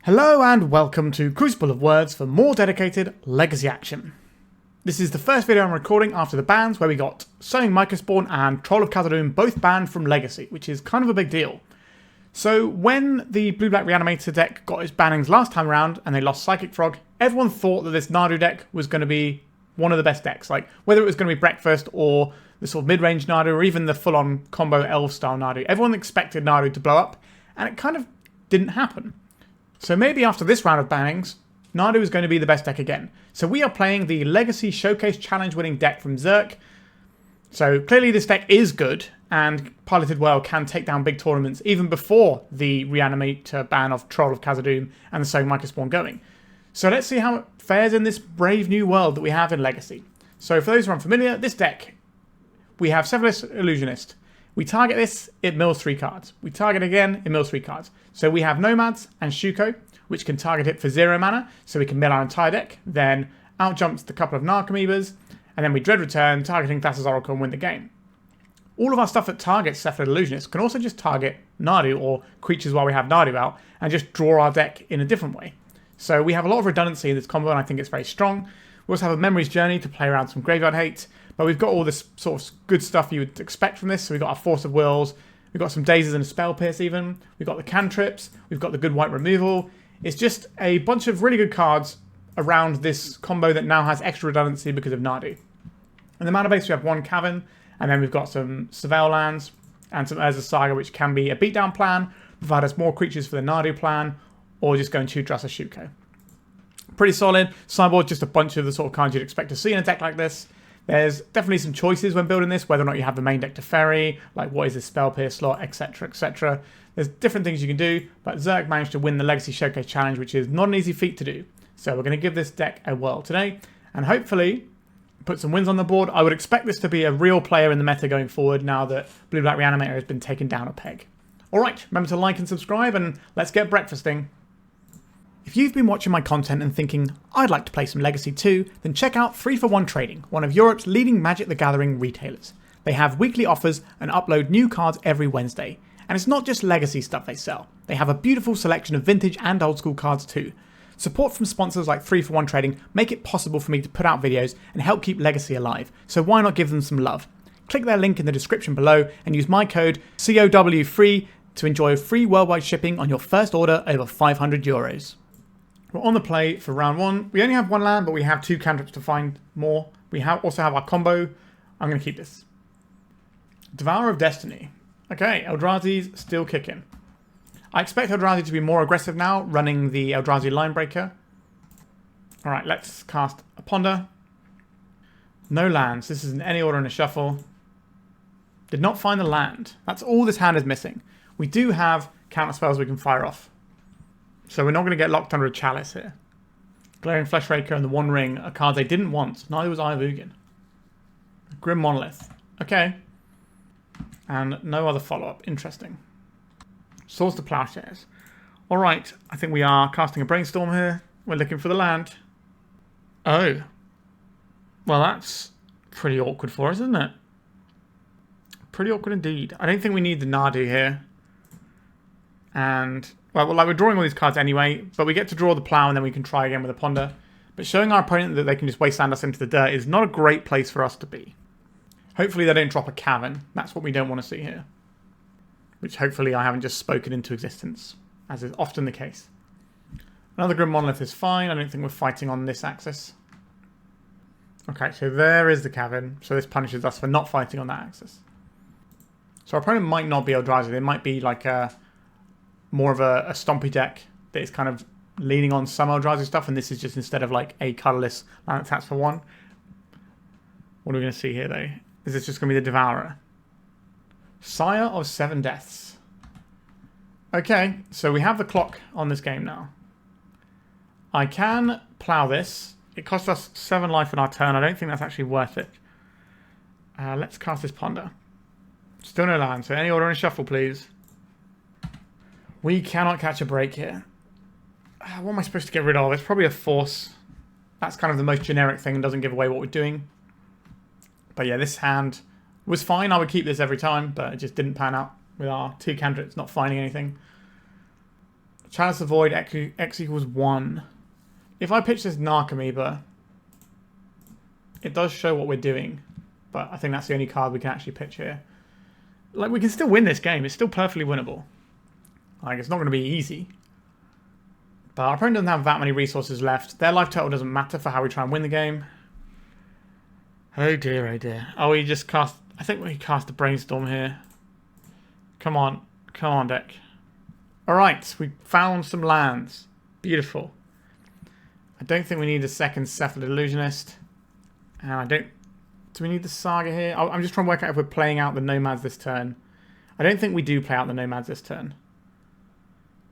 Hello and welcome to Crucible of Words for more dedicated Legacy action. This is the first video I'm recording after the bans where we got Sowing Microspawn and Troll of Khazad-dûm both banned from Legacy, which is kind of a big deal. So when the Blue-Black Reanimator deck got its bannings last time around and they lost Psychic Frog, everyone thought that this Nadu deck was going to be one of the best decks. Like whether it was going to be Breakfast or the sort of mid-range Nadu or even the full-on combo Elf-style Nadu. Everyone expected Nadu to blow up and it kind of didn't happen. So maybe after this round of bannings, Nadu is going to be the best deck again. So we are playing the Legacy Showcase Challenge winning deck from Xerk. So clearly this deck is good and piloted well can take down big tournaments even before the Reanimator ban of Troll of Khazad-dûm and the Sowing Microspawn going. So let's see how it fares in this brave new world that we have in Legacy. So for those who are unfamiliar, this deck, we have Cephalid Illusionist. We target this, it mills 3 cards. We target again, it mills 3 cards. So we have Nomads and Shuko, which can target it for 0 mana, so we can mill our entire deck. Then out jumps the couple of Narcomoebas, and then we Dread Return, targeting Thassa's Oracle and win the game. All of our stuff that targets Cephalid Illusionist can also just target Nadu or creatures while we have Nadu out, and just draw our deck in a different way. So we have a lot of redundancy in this combo, and I think it's very strong. We also have a Memory's Journey to play around some graveyard hate, but we've got all this sort of good stuff you would expect from this. So we've got our Force of Wills, we've got some Dazes and a Spell Pierce even, we've got the cantrips, we've got the good white removal. It's just a bunch of really good cards around this combo that now has extra redundancy because of Nadu. In the mana base we have 1 Cavern, and then we've got some Surveil lands, and some Urza Saga, which can be a beatdown plan, provide us more creatures for the Nadu plan, or just go and 2-dress a Shuko. Pretty solid. Sideboard, just a bunch of the sort of cards you'd expect to see in a deck like this. There's definitely some choices when building this, whether or not you have the main deck to Faerie, like what is this Spell Pierce slot, etc, etc. There's different things you can do, but Xerk managed to win the Legacy Showcase Challenge, which is not an easy feat to do. So we're going to give this deck a whirl today, and hopefully put some wins on the board. I would expect this to be a real player in the meta going forward now that Blue-Black Reanimator has been taken down a peg. Alright, remember to like and subscribe, and let's get breakfasting. If you've been watching my content and thinking, I'd like to play some Legacy too, then check out 3for1 Trading, one of Europe's leading Magic the Gathering retailers. They have weekly offers and upload new cards every Wednesday. And it's not just Legacy stuff they sell. They have a beautiful selection of vintage and old school cards too. Support from sponsors like 3for1 Trading make it possible for me to put out videos and help keep Legacy alive, so why not give them some love? Click their link in the description below and use my code COW3 to enjoy free worldwide shipping on your first order over €500. We're on the play for round 1. We only have 1 land, but we have 2 cantrips to find more. We also have our combo. I'm going to keep this. Devourer of Destiny. Okay, Eldrazi's still kicking. I expect Eldrazi to be more aggressive now, running the Eldrazi Linebreaker. Alright, let's cast a Ponder. No lands. This is in any order in a shuffle. Did not find the land. That's all this hand is missing. We do have counter spells we can fire off. So we're not going to get locked under a Chalice here. Glaring Fleshraker and the One Ring are cards they didn't want. Neither was Eye of Ugin. Grim Monolith. Okay. And no other follow-up. Interesting. Swords to Plowshares. Alright, I think we are casting a Brainstorm here. We're looking for the land. Oh. Well, that's pretty awkward for us, isn't it? Pretty awkward indeed. I don't think we need the Nadu here. And, well, like we're drawing all these cards anyway, but we get to draw the Plow and then we can try again with a Ponder. But showing our opponent that they can just wasteland us into the dirt is not a great place for us to be. Hopefully they don't drop a Cavern. That's what we don't want to see here. Which hopefully I haven't just spoken into existence, as is often the case. Another Grim Monolith is fine. I don't think we're fighting on this axis. Okay, so there is the Cavern. So this punishes us for not fighting on that axis. So our opponent might not be Eldrazi. They might be like more of a stompy deck that is kind of leaning on some Eldrazi stuff, and this is just instead of like a colourless land that taps for 1. What are we going to see here though? Is this just going to be the Devourer? Sire of 7 Deaths. Okay, so we have the clock on this game now. I can plow this. It costs us 7 life on our turn. I don't think that's actually worth it. Let's cast this Ponder. Still no land, so any order in a shuffle, please. We cannot catch a break here. What am I supposed to get rid of? It's probably a Force. That's kind of the most generic thing and doesn't give away what we're doing. But yeah, this hand was fine. I would keep this every time, but it just didn't pan out with our 2 cantrips not finding anything. Chalice of Void, X equals 1. If I pitch this Narcomoeba, it does show what we're doing. But I think that's the only card we can actually pitch here. Like, we can still win this game. It's still perfectly winnable. Like, it's not going to be easy. But our opponent doesn't have that many resources left. Their life total doesn't matter for how we try and win the game. Oh dear, oh dear. Oh, we just cast... I think we cast the Brainstorm here. Come on. Come on, deck. Alright, we found some lands. Beautiful. I don't think we need a second Cephalid Illusionist. And I don't... Do we need the Saga here? I'm just trying to work out if we're playing out the Nomads this turn. I don't think we do play out the Nomads this turn.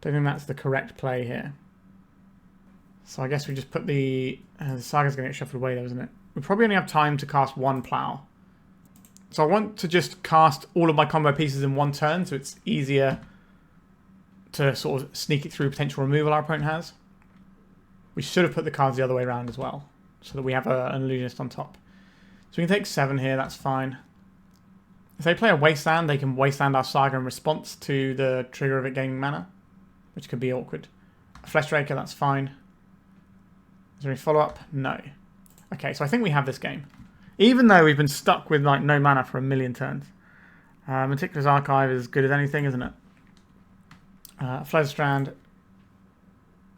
Don't think that's the correct play here. So I guess we just put the Saga's going to get shuffled away though, isn't it? We probably only have time to cast one Plow. So I want to just cast all of my combo pieces in one turn so it's easier to sort of sneak it through potential removal our opponent has. We should have put the cards the other way around as well, so that we have an Illusionist on top. So we can take 7 here, that's fine. If they play a Wasteland, they can Wasteland our Saga in response to the trigger of it gaining mana, which could be awkward. A Fleshraker, that's fine. Is there any follow-up? No. Okay, so I think we have this game. Even though we've been stuck with like no mana for a million turns. Meticulous Archive is as good as anything, isn't it? Flooded Strand.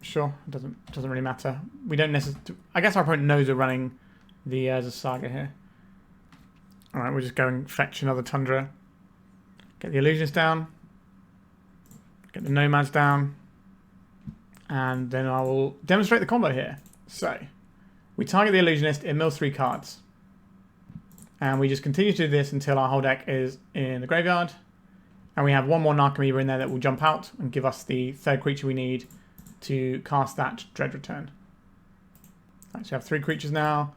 Sure, it doesn't really matter. We don't necessarily... I guess our opponent knows we're running the Urza Saga here. Alright, we'll just go and fetch another Tundra. Get the Illusionist down. Get the Nomads down. And then I will demonstrate the combo here. So, we target the Illusionist, it mills 3 cards. And we just continue to do this until our whole deck is in the graveyard. And we have one more Narcomoeba in there that will jump out and give us the 3rd creature we need to cast that Dread Return. Right, so we have 3 creatures now.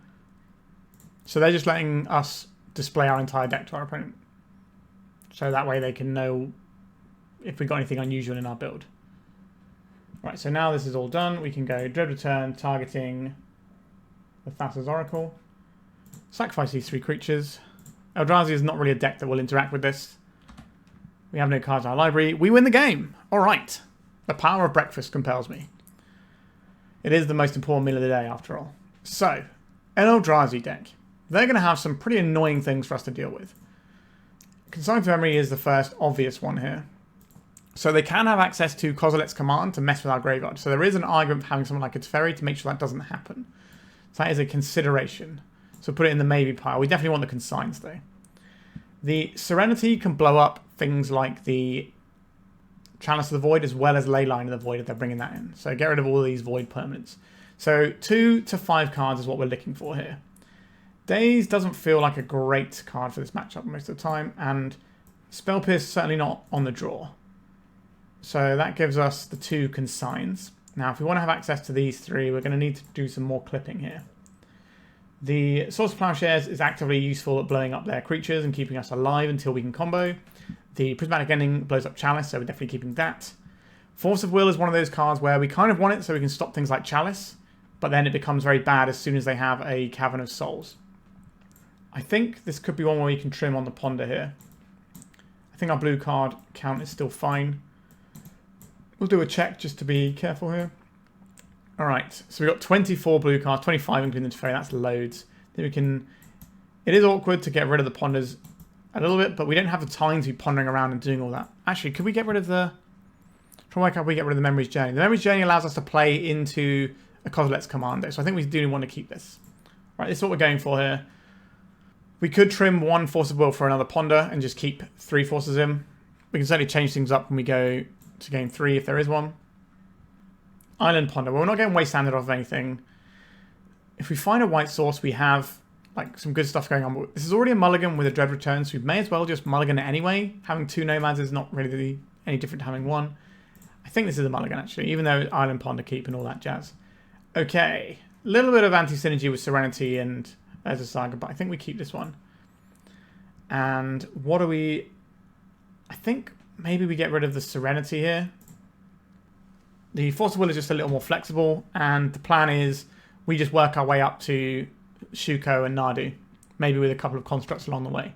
So they're just letting us display our entire deck to our opponent. So that way they can know if we got anything unusual in our build. Right, so now this is all done. We can go Dread Return, targeting the Thassa's Oracle. Sacrifice these 3 creatures. Eldrazi is not really a deck that will interact with this. We have no cards in our library. We win the game. All right. The power of breakfast compels me. It is the most important meal of the day, after all. So, an Eldrazi deck. They're going to have some pretty annoying things for us to deal with. Consign to Memory is the first obvious one here. So they can have access to Kozilek's Command to mess with our graveyard. So there is an argument for having someone like a Teferi to make sure that doesn't happen. So that is a consideration. So put it in the maybe pile. We definitely want the Consigns though. The Serenity can blow up things like the Chalice of the Void as well as Leyline of the Void if they're bringing that in. So get rid of all these Void permanents. So 2 to 5 cards is what we're looking for here. Daze doesn't feel like a great card for this matchup most of the time. And Spell Pierce is certainly not on the draw. So that gives us the 2 Consigns. Now if we want to have access to these 3, we're going to need to do some more clipping here. The Source of Plowshares is actively useful at blowing up their creatures and keeping us alive until we can combo. The Prismatic Ending blows up Chalice, so we're definitely keeping that. Force of Will is one of those cards where we kind of want it so we can stop things like Chalice, but then it becomes very bad as soon as they have a Cavern of Souls. I think this could be one where we can trim on the Ponder here. I think our blue card count is still fine. We'll do a check just to be careful here. Alright, so we've got 24 blue cards, 25 including the Teferi, that's loads. Then we can... It is awkward to get rid of the Ponders a little bit, but we don't have the time to be pondering around and doing all that. Actually, could we get rid of the... Try to work out if we get rid of the Memory's Journey. The Memory's Journey allows us to play into a Kozilek's Commando, so I think we do want to keep this. Right, this is what we're going for here. We could trim 1 Force of Will for another Ponder and just keep 3 Forces in. We can certainly change things up when we go to game 3 if there is one. Island Ponder. Well, we're not getting wastelanded off of anything. If we find a white source, we have like some good stuff going on. But this is already a mulligan with a Dread Return, so we may as well just mulligan it anyway. Having 2 Nomads is not really any different to having 1. I think this is a mulligan, actually, even though Island Ponder keep and all that jazz. Okay. A little bit of anti-synergy with Serenity and Urza Saga, but I think we keep this one. And what do we... I think maybe we get rid of the Serenity here. The Force of Will is just a little more flexible, and the plan is we just work our way up to Shuko and Nadu, maybe with a couple of constructs along the way.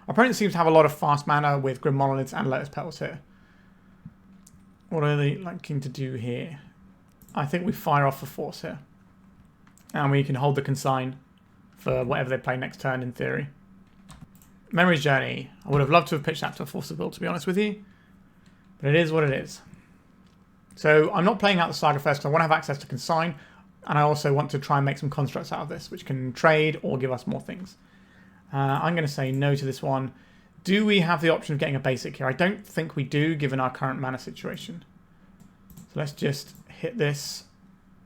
Our opponent seems to have a lot of fast mana with Grim Monoliths and Lotus Petals here. What are they liking to do here? I think we fire off a force here. And we can hold the Consign for whatever they play next turn in theory. Memory's Journey. I would have loved to have pitched that to a Force of Will, to be honest with you. But it is what it is. So I'm not playing out the Saga first because I want to have access to Consign. And I also want to try and make some constructs out of this, which can trade or give us more things. I'm going to say no to this one. Do we have the option of getting a basic here? I don't think we do, given our current mana situation. So let's just hit this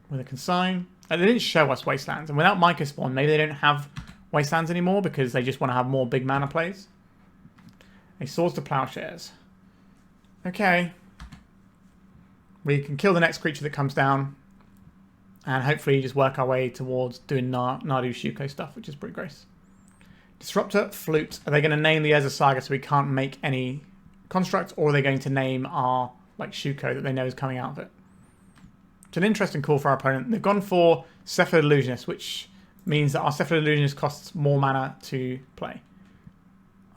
with a Consign. They didn't show us Wastelands. And without Myco Spawn, maybe they don't have Wastelands anymore because they just want to have more big mana plays. A Swords to Plowshares. Okay. We can kill the next creature that comes down. And hopefully just work our way towards doing Nadu Shuko stuff, which is pretty gross. Disruptor, Flute. Are they going to name the Urza Saga so we can't make any constructs? Or are they going to name our Shuko that they know is coming out of it? It's an interesting call for our opponent. They've gone for Cephalid Illusionist, which means that our Cephalid Illusionist costs more mana to play.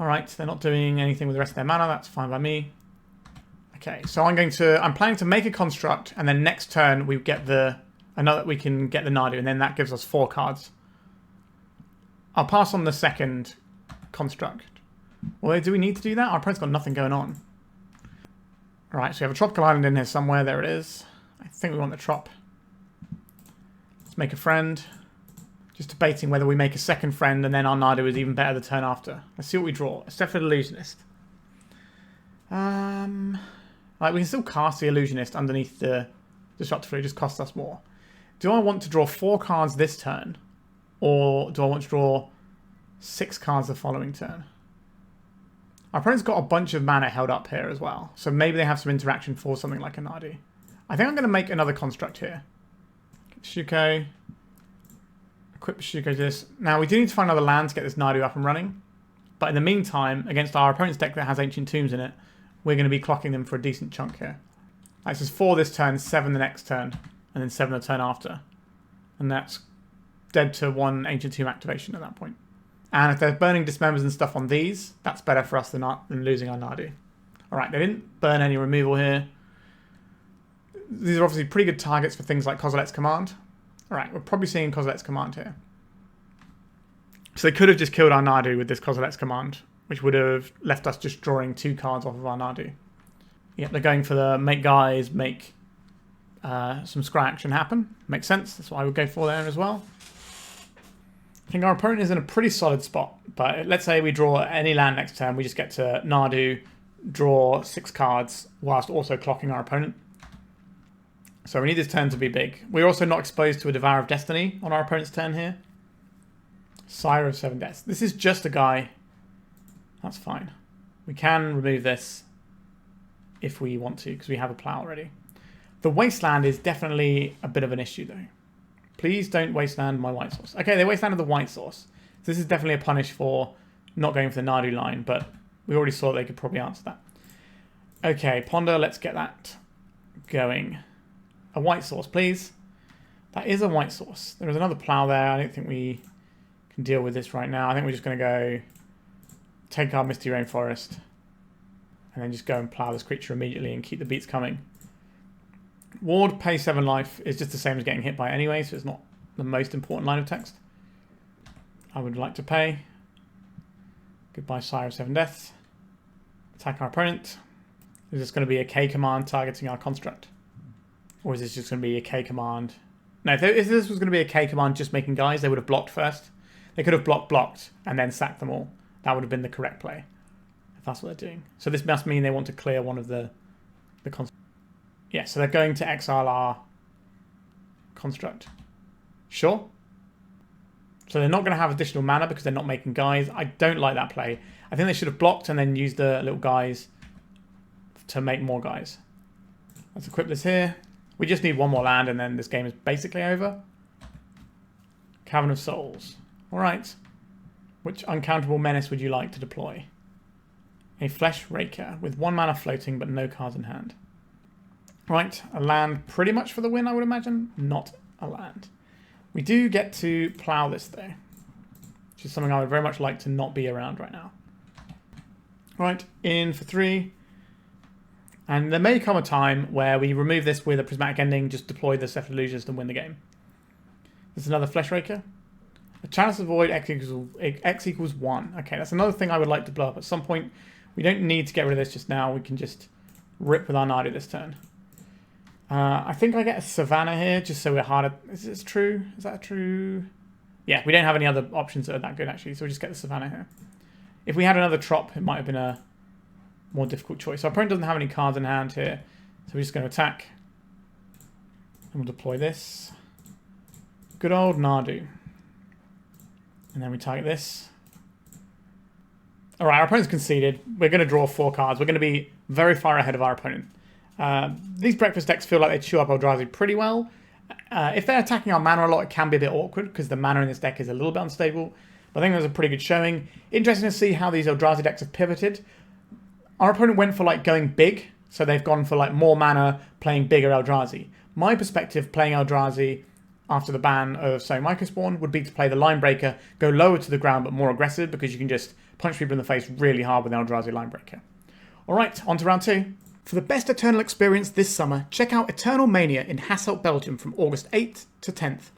Alright, they're not doing anything with the rest of their mana. That's fine by me. Okay, so I'm planning to make a construct, and then next turn we get we can get the Nadu, and then that gives us 4 cards. I'll pass on the second construct. Well, do we need to do that? Our opponent's got nothing going on. Alright, so we have a tropical island in here somewhere. There it is. I think we want the trop. Let's make a friend. Just debating whether we make a second friend and then our Nadu is even better the turn after. Let's see what we draw. A Cephalid Illusionist. Right, we can still cast the Illusionist underneath the Disruptor. It just costs us more. Do I want to draw 4 cards this turn? Or do I want to draw 6 cards the following turn? Our opponent's got a bunch of mana held up here as well. So maybe they have some interaction for something like a Nadu. I think I'm going to make another construct here. Shuko. Equip Shuko to this. Now, we do need to find another land to get this Nadu up and running. But in the meantime, against our opponent's deck that has Ancient Tombs in it, we're going to be clocking them for a decent chunk here. This is 4 this turn, 7 the next turn, and then 7 the turn after. And that's dead to 1 Ancient Tomb activation at that point. And if they're burning Dismembers and stuff on these, that's better for us than losing our Nadu. Alright, they didn't burn any removal here. These are obviously pretty good targets for things like Kozilek's Command. Alright, we're probably seeing Kozilek's Command here. So they could have just killed our Nadu with this Kozilek's Command, which would have left us just drawing 2 cards off of our Nadu. Yep, they're going for the make guys, make some scry action happen. Makes sense. That's what I would go for there as well. I think our opponent is in a pretty solid spot. But let's say we draw any land next turn. We just get to Nadu, draw 6 cards, whilst also clocking our opponent. So we need this turn to be big. We're also not exposed to a Devourer of Destiny on our opponent's turn here. Sire of 7 Deaths. This is just a guy. That's fine. We can remove this if we want to, because we have a plow already. The Wasteland is definitely a bit of an issue, though. Please don't Wasteland my white source. Okay, they Wastelanded the white source. So this is definitely a punish for not going for the Nadu line, but we already saw they could probably answer that. Okay, Ponder, let's get that going. A white source, please. That is a white source. There is another plow there. I don't think we can deal with this right now. I think we're just going to go take our Misty Rainforest and then just go and plow this creature immediately and keep the beats coming. Ward, pay 7 life is just the same as getting hit by anyway, so it's not the most important line of text. I would like to pay. Goodbye, Sire of 7 Deaths. Attack our opponent. Is this going to be a K command targeting our construct? Or is this just going to be a K command? No, if this was going to be a K command just making guys, they would have blocked first. They could have blocked, and then sacked them all. That would have been the correct play, if that's what they're doing. So this must mean they want to clear one of the constructs. Yeah, so they're going to exile our construct. Sure. So they're not going to have additional mana because they're not making guys. I don't like that play. I think they should have blocked and then used the little guys to make more guys. Let's equip this here. We just need 1 more land and then this game is basically over. Cavern of Souls. Alright. Which uncountable menace would you like to deploy? A Flesh Raker with 1 mana floating but no cards in hand. Right, a land pretty much for the win, I would imagine. Not a land. We do get to plow this though, which is something I would very much like to not be around right now. Right, in for 3. And there may come a time where we remove this with a Prismatic Ending, just deploy the Cephalid Illusionist and win the game. There's another Flesh Raker. A chance to avoid X equals 1. Okay, that's another thing I would like to blow up at some point. We don't need to get rid of this just now. We can just rip with our Nadu this turn. I think I get a Savannah here, just so we're harder. Is this true? Is that true? Yeah, we don't have any other options that are that good, actually, so we'll just get the Savannah here. If we had another Trop, it might have been a more difficult choice. So our opponent doesn't have any cards in hand here, so we're just going to attack. And we'll deploy this. Good old Nadu. And then we target this. Alright, our opponent's conceded. We're going to draw 4 cards. We're going to be very far ahead of our opponent. These breakfast decks feel like they chew up Eldrazi pretty well. If they're attacking our mana a lot, it can be a bit awkward because the mana in this deck is a little bit unstable. But I think that was a pretty good showing. Interesting to see how these Eldrazi decks have pivoted. Our opponent went for like going big, so they've gone for like more mana, playing bigger Eldrazi. My perspective, playing Eldrazi after the ban of Sowing Microspawn would be to play the Line Breaker, go lower to the ground but more aggressive because you can just punch people in the face really hard with an Eldrazi Line Breaker. Alright, on to round 2. For the best Eternal experience this summer, check out Eternal Mania in Hasselt, Belgium from August 8th to 10th.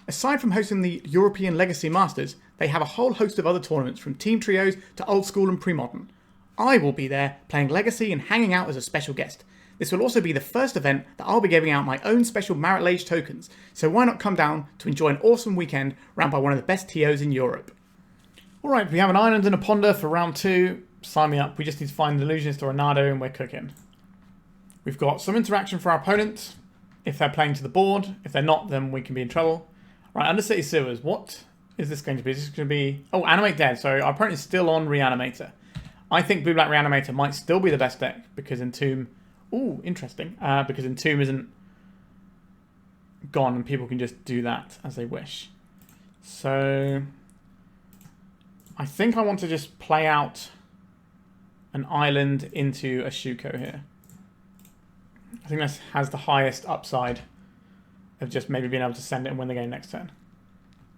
Aside from hosting the European Legacy Masters, they have a whole host of other tournaments from team trios to old school and pre-modern. I will be there playing Legacy and hanging out as a special guest. This will also be the first event that I'll be giving out my own special Marital Age tokens, so why not come down to enjoy an awesome weekend ran by one of the best TOs in Europe. Alright, we have an island and a ponder for round 2. Sign me up. We just need to find an Illusionist or a Nadu and we're cooking. We've got some interaction for our opponent, if they're playing to the board. If they're not, then we can be in trouble. Right, Undercity Sewers. What is this going to be? Is this going to be... Oh, Animate Dead. So our opponent is still on Reanimator. I think Blue-Black Reanimator might still be the best deck because Entomb... Ooh, interesting. Because Entomb isn't gone and people can just do that as they wish. So... I think I want to just play out an island into a Shuko here. I think this has the highest upside of just maybe being able to send it and win the game next turn.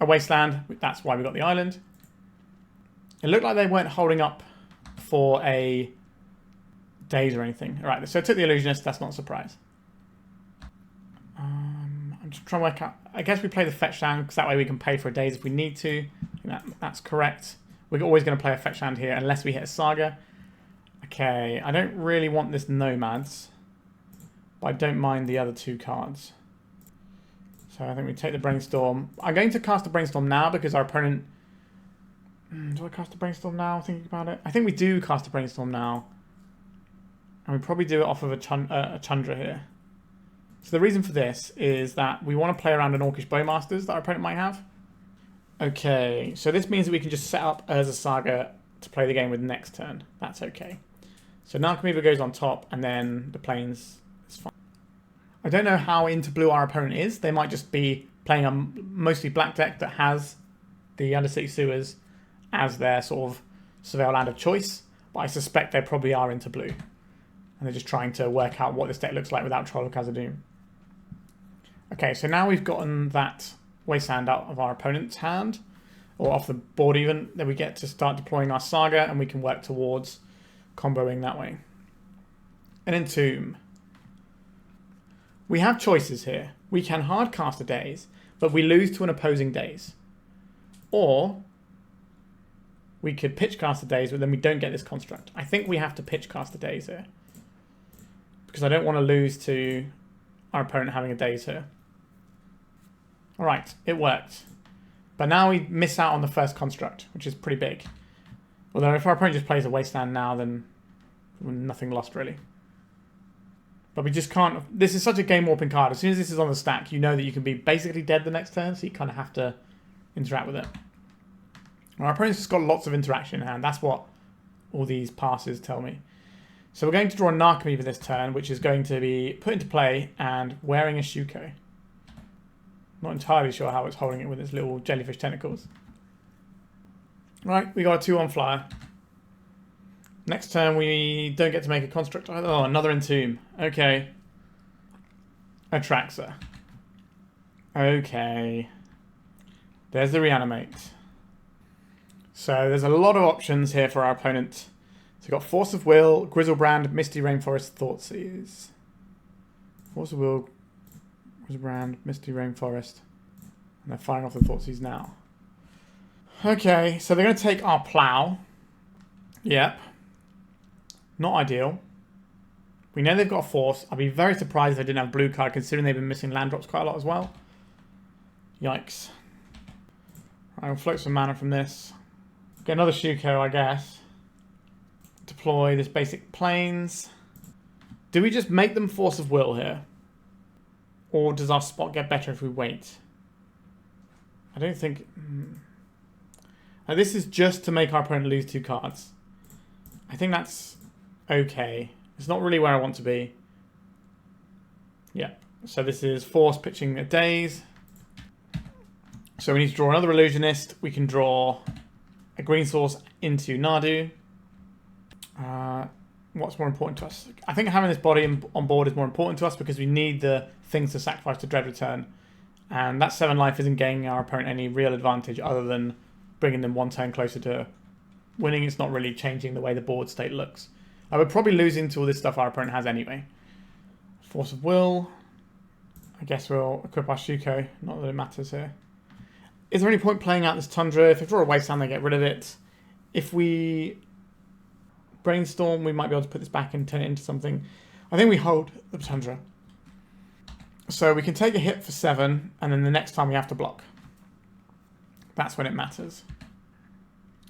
A Wasteland, that's why we got the island. It looked like they weren't holding up for a Daze or anything. Alright, so I took the Illusionist, that's not a surprise. I'm just trying to work out... I guess we play the Fetch Land, because that way we can pay for a Daze if we need to. That's correct. We're always going to play a Fetch Land here, unless we hit a Saga. Okay, I don't really want this Nomads, but I don't mind the other 2 cards. So I think we take the Brainstorm. I'm going to cast the Brainstorm now, because our opponent... Do I cast the Brainstorm now, thinking about it? I think we do cast the Brainstorm now. And we probably do it off of a Tundra here. So the reason for this is that we want to play around an Orcish Bowmasters that our opponent might have. Okay, so this means that we can just set up Urza Saga to play the game with next turn. That's okay. So Narcomoeba goes on top, and then the Plains is fine. I don't know how into blue our opponent is. They might just be playing a mostly black deck that has the Undercity Sewers as their sort of Surveil Land of choice, but I suspect they probably are into blue. And they're just trying to work out what this deck looks like without Troll of Khazad-dûm. Okay, so now we've gotten that Wasteland out of our opponent's hand, or off the board even, then we get to start deploying our Saga, and we can work towards comboing that way. And Entomb. We have choices here. We can hard cast a Daze, but we lose to an opposing Daze. Or we could pitch cast a Daze, but then we don't get this construct. I think we have to pitch cast a Daze here, because I don't want to lose to our opponent having a Daze here. Alright, it worked. But now we miss out on the first construct, which is pretty big. Although if our opponent just plays a Wasteland now, then nothing lost really. But we just can't... This is such a game warping card. As soon as this is on the stack, you know that you can be basically dead the next turn, so you kind of have to interact with it. Our opponent's just got lots of interaction in hand. That's what all these passes tell me. So we're going to draw a Narcomoeba this turn, which is going to be put into play and wearing a Shuko. Not entirely sure how it's holding it with its little jellyfish tentacles. Right, we got a 2-1 flyer. Next turn we don't get to make a construct either. Oh, another Entomb. Okay. Atraxa. Okay. There's the Reanimate. So there's a lot of options here for our opponent So we've got Force of Will, Grizzlebrand, Misty Rainforest, Thoughtseize. Force of Will, Grizzlebrand, Misty Rainforest. And they're firing off the Thoughtseize now. Okay, so they're going to take our Plow. Yep. Not ideal. We know they've got a Force. I'd be very surprised if they didn't have a blue card, considering they've been missing land drops quite a lot as well. Yikes. I'll float some mana from this. Get another Shuko, I guess. Deploy this basic planes. Do we just make them Force of Will here? Or does our spot get better if we wait? I don't think... Now, this is just to make our opponent lose 2 cards. I think that's okay. It's not really where I want to be. Yeah. So this is Force pitching a Daze. So we need to draw another Illusionist. We can draw a green source into Nadu. What's more important to us? I think having this body on board is more important to us because we need the things to sacrifice to Dread Return. And that 7 life isn't gaining our opponent any real advantage other than bringing them 1 turn closer to winning. It's not really changing the way the board state looks. I would probably lose into all this stuff our opponent has anyway. Force of Will. I guess we'll equip our Shuko. Not that it matters here. Is there any point playing out this Tundra? If they draw a Wasteland, they get rid of it. If we Brainstorm, we might be able to put this back and turn it into something. I think we hold the Tundra. So we can take a hit for 7, and then the next time we have to block. That's when it matters.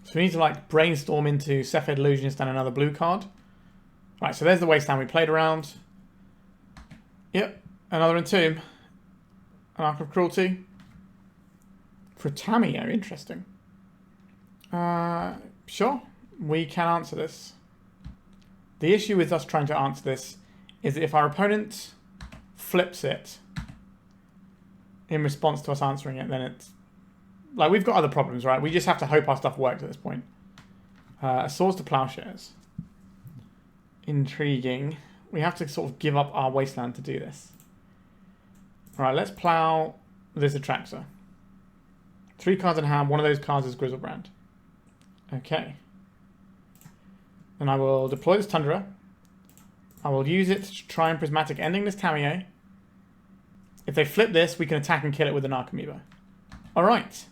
So we need to like Brainstorm into Cephalid Illusionist and another blue card. Right, so there's the Wasteland we played around. Yep, another Entomb. An Arc of Cruelty. For Tamiyo, interesting. Sure, we can answer this. The issue with us trying to answer this is that if our opponent flips it in response to us answering it, then it's... Like, we've got other problems, right? We just have to hope our stuff works at this point. Swords to Plowshares. Intriguing. We have to sort of give up our Wasteland to do this. Alright, let's plow this Atraxa. 3 cards in hand. One of those cards is Grizzlebrand. Okay. Then I will deploy this Tundra. I will use it to try and Prismatic Ending this Tamiyo. If they flip this, we can attack and kill it with an Narcomoeba. Alright.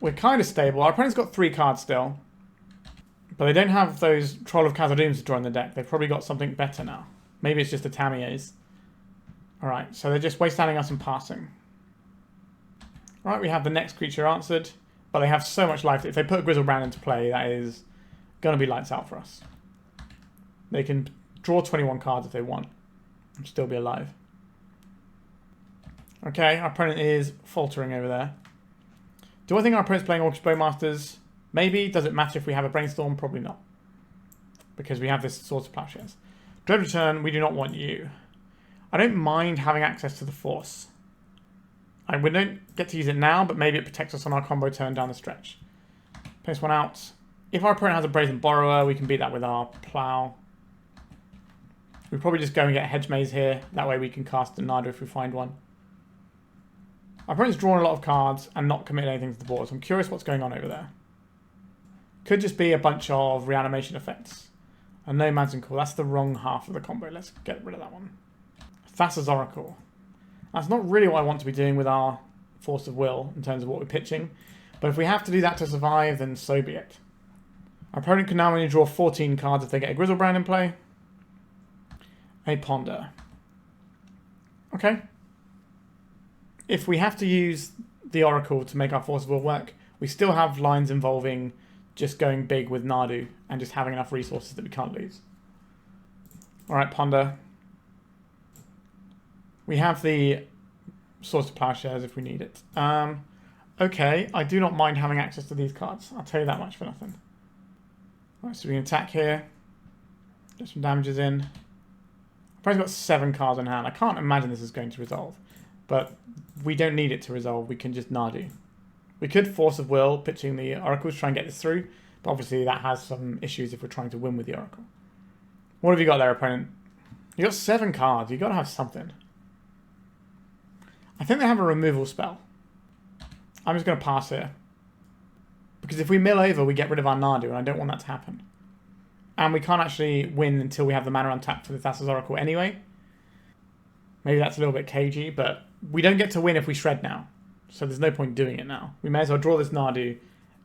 We're kind of stable. Our opponent's got 3 cards still. But they don't have those Troll of Khazad-dûms to draw in the deck. They've probably got something better now. Maybe it's just the Tamiyos. Alright, so they're just wastelanding us and passing. Alright, we have the next creature answered. But they have so much life that if they put Grizzlebrand into play, that is going to be lights out for us. They can draw 21 cards if they want. And still be alive. Okay, our opponent is faltering over there. Do I think our opponent's playing Orcish Bowmasters? Maybe. Does it matter if we have a Brainstorm? Probably not. Because we have this Swords of Plowshares. Dread Return, we do not want you. I don't mind having access to the Force. We don't get to use it now, but maybe it protects us on our combo turn down the stretch. Place one out. If our opponent has a Brazen Borrower, we can beat that with our Plow. We probably just go and get a Hedge Maze here. That way we can cast a Nadu if we find one. Our opponent's drawn a lot of cards and not committed anything to the board, so I'm curious what's going on over there. Could just be a bunch of reanimation effects. And Nomads en-Kor. That's the wrong half of the combo. Let's get rid of that one. Thassa's Oracle. That's not really what I want to be doing with our Force of Will in terms of what we're pitching. But if we have to do that to survive, then so be it. Our opponent can now only draw 14 cards if they get a Grizzlebrand in play. A Ponder. Okay. If we have to use the Oracle to make our Force of Will work, we still have lines involving just going big with Nadu and just having enough resources that we can't lose. Alright, Ponder. We have the Swords to Plowshares if we need it. Okay, I do not mind having access to these cards. I'll tell you that much for nothing. Alright, so we can attack here. Get some damages in. I've probably got 7 cards in hand. I can't imagine this is going to resolve. But we don't need it to resolve. We can just Nadu. We could Force of Will, pitching the Oracle to try and get this through. But obviously that has some issues if we're trying to win with the Oracle. What have you got there, opponent? You got 7 cards. You've got to have something. I think they have a removal spell. I'm just going to pass here. Because if we mill over, we get rid of our Nadu, and I don't want that to happen. And we can't actually win until we have the mana untapped for the Thassa's Oracle anyway. Maybe that's a little bit cagey, but we don't get to win if we shred now. So there's no point doing it now. We may as well draw this Nadu,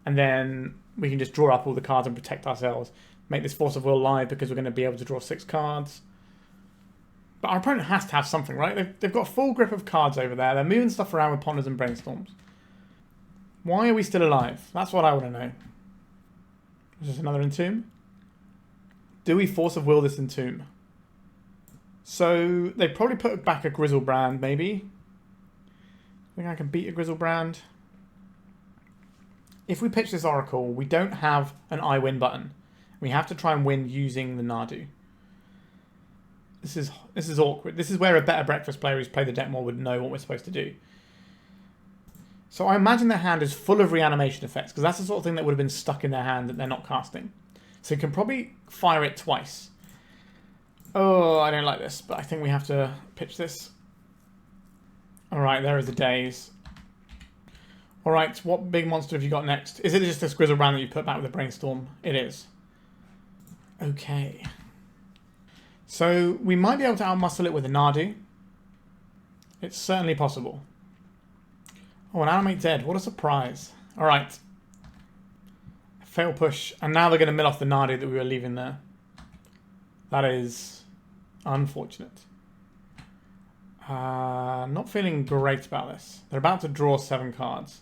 and then we can just draw up all the cards and protect ourselves. Make this Force of Will live because we're going to be able to draw 6 cards. But our opponent has to have something, right? They've got a full grip of cards over there. They're moving stuff around with Ponders and Brainstorms. Why are we still alive? That's what I want to know. Is this another Entomb? Do we Force of Will this Entomb? So they probably put back a Grizzlebrand, maybe. I think I can beat a Grizzlebrand. If we pitch this Oracle, we don't have an I win button. We have to try and win using the Nadu. This is awkward. This is where a better breakfast player who's played the deck more would know what we're supposed to do. So I imagine their hand is full of reanimation effects, because that's the sort of thing that would have been stuck in their hand that they're not casting. So you can probably fire it twice. Oh, I don't like this, but I think we have to pitch this. Alright, there is the Daze. Alright, what big monster have you got next? Is it just this Grizzlebrand that you put back with the Brainstorm? It is. Okay. So we might be able to outmuscle it with a Nadu. It's certainly possible. Oh, an Animate Dead. What a surprise. Alright. Fail push. And now they're going to mill off the Nadu that we were leaving there. That is unfortunate. Not feeling great about this. They're about to draw 7 cards.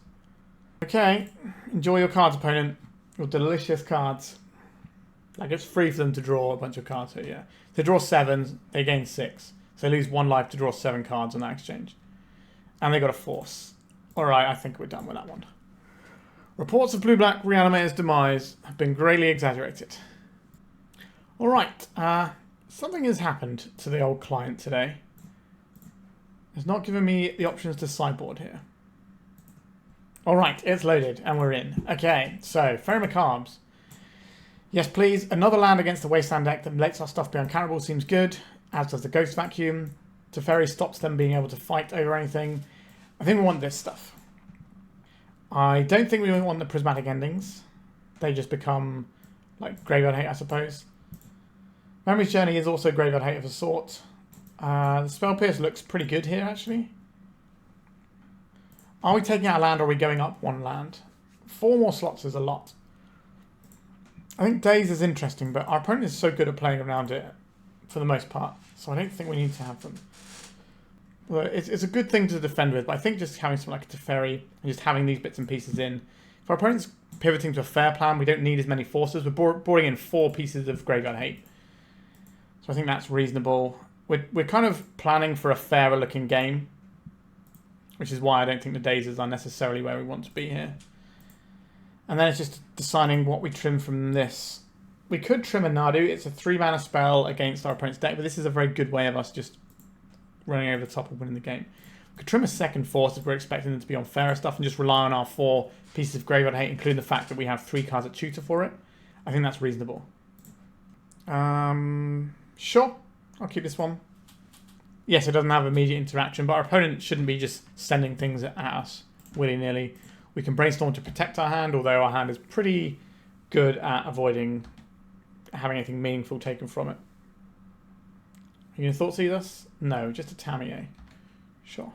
Okay. Enjoy your cards, opponent. Your delicious cards. Like, it's free for them to draw a bunch of cards here, yeah. They draw 7, they gain 6. So they lose 1 life to draw 7 cards on that exchange. And they got a Force. Alright, I think we're done with that one. Reports of Blue-Black Reanimator's demise have been greatly exaggerated. Alright, something has happened to the old client today. It's not giving me the options to sideboard here. Alright, it's loaded, and we're in. Okay, so, Faerie Macabres. Yes, please. Another land against the Wasteland deck that lets our stuff be uncounterable seems good, as does the Ghost Vacuum. Teferi stops them being able to fight over anything. I think we want this stuff. I don't think we want the Prismatic Endings. They just become, like, Graveyard Hate, I suppose. Memory's Journey is also Graveyard Hate of a sort. The Spell Pierce looks pretty good here, actually. Are we taking out a land or are we going up 1 land? 4 more slots is a lot. I think Daze is interesting, but our opponent is so good at playing around it for the most part, so I don't think we need to have them. Well, it's a good thing to defend with, but I think just having something like a Teferi and just having these bits and pieces in. If our opponent's pivoting to a fair plan, we don't need as many forces. We're boarding in 4 pieces of Graveyard Hate. So I think that's reasonable. We're kind of planning for a fairer looking game, which is why I don't think the Dazes are necessarily where we want to be here. And then it's just deciding what we trim from this. We could trim a Nadu. It's a 3-mana spell against our opponent's deck, but this is a very good way of us just running over the top of winning the game. We could trim a second Force if we're expecting them to be on fairer stuff and just rely on our 4 pieces of Graveyard Hate, including the fact that we have 3 cards at tutor for it. I think that's reasonable. Sure. I'll keep this one. Yes, it doesn't have immediate interaction, but our opponent shouldn't be just sending things at us willy-nilly. We can Brainstorm to protect our hand, although our hand is pretty good at avoiding having anything meaningful taken from it. Are you going to Thoughtseize us? No, just a Tamiyo. Sure.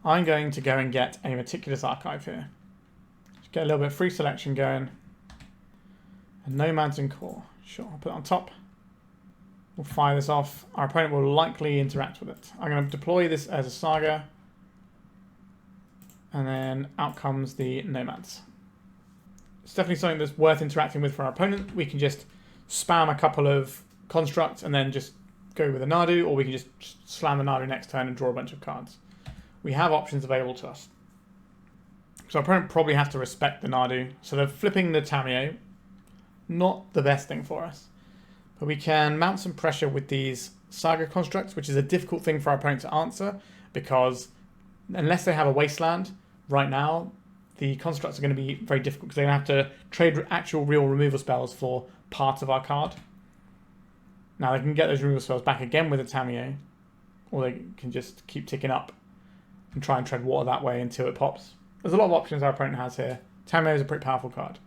I'm going to go and get a Meticulous Archive here. Just get a little bit of free selection going. And Nomads en-Kor. Sure, I'll put it on top. We'll fire this off. Our opponent will likely interact with it. I'm going to deploy this as a Saga. And then out comes the Nomads. It's definitely something that's worth interacting with for our opponent. We can just spam a couple of constructs and then just go with a Nadu, or we can just slam the Nadu next turn and draw a bunch of cards. We have options available to us. So our opponent probably has to respect the Nadu. So they're flipping the Tamiyo. Not the best thing for us. But we can mount some pressure with these Saga constructs, which is a difficult thing for our opponent to answer, because unless they have a Wasteland, right now, the constructs are going to be very difficult because they're going to have to trade actual real removal spells for parts of our card. Now, they can get those removal spells back again with a Tamiyo, or they can just keep ticking up and try and tread water that way until it pops. There's a lot of options our opponent has here. Tamiyo is a pretty powerful card.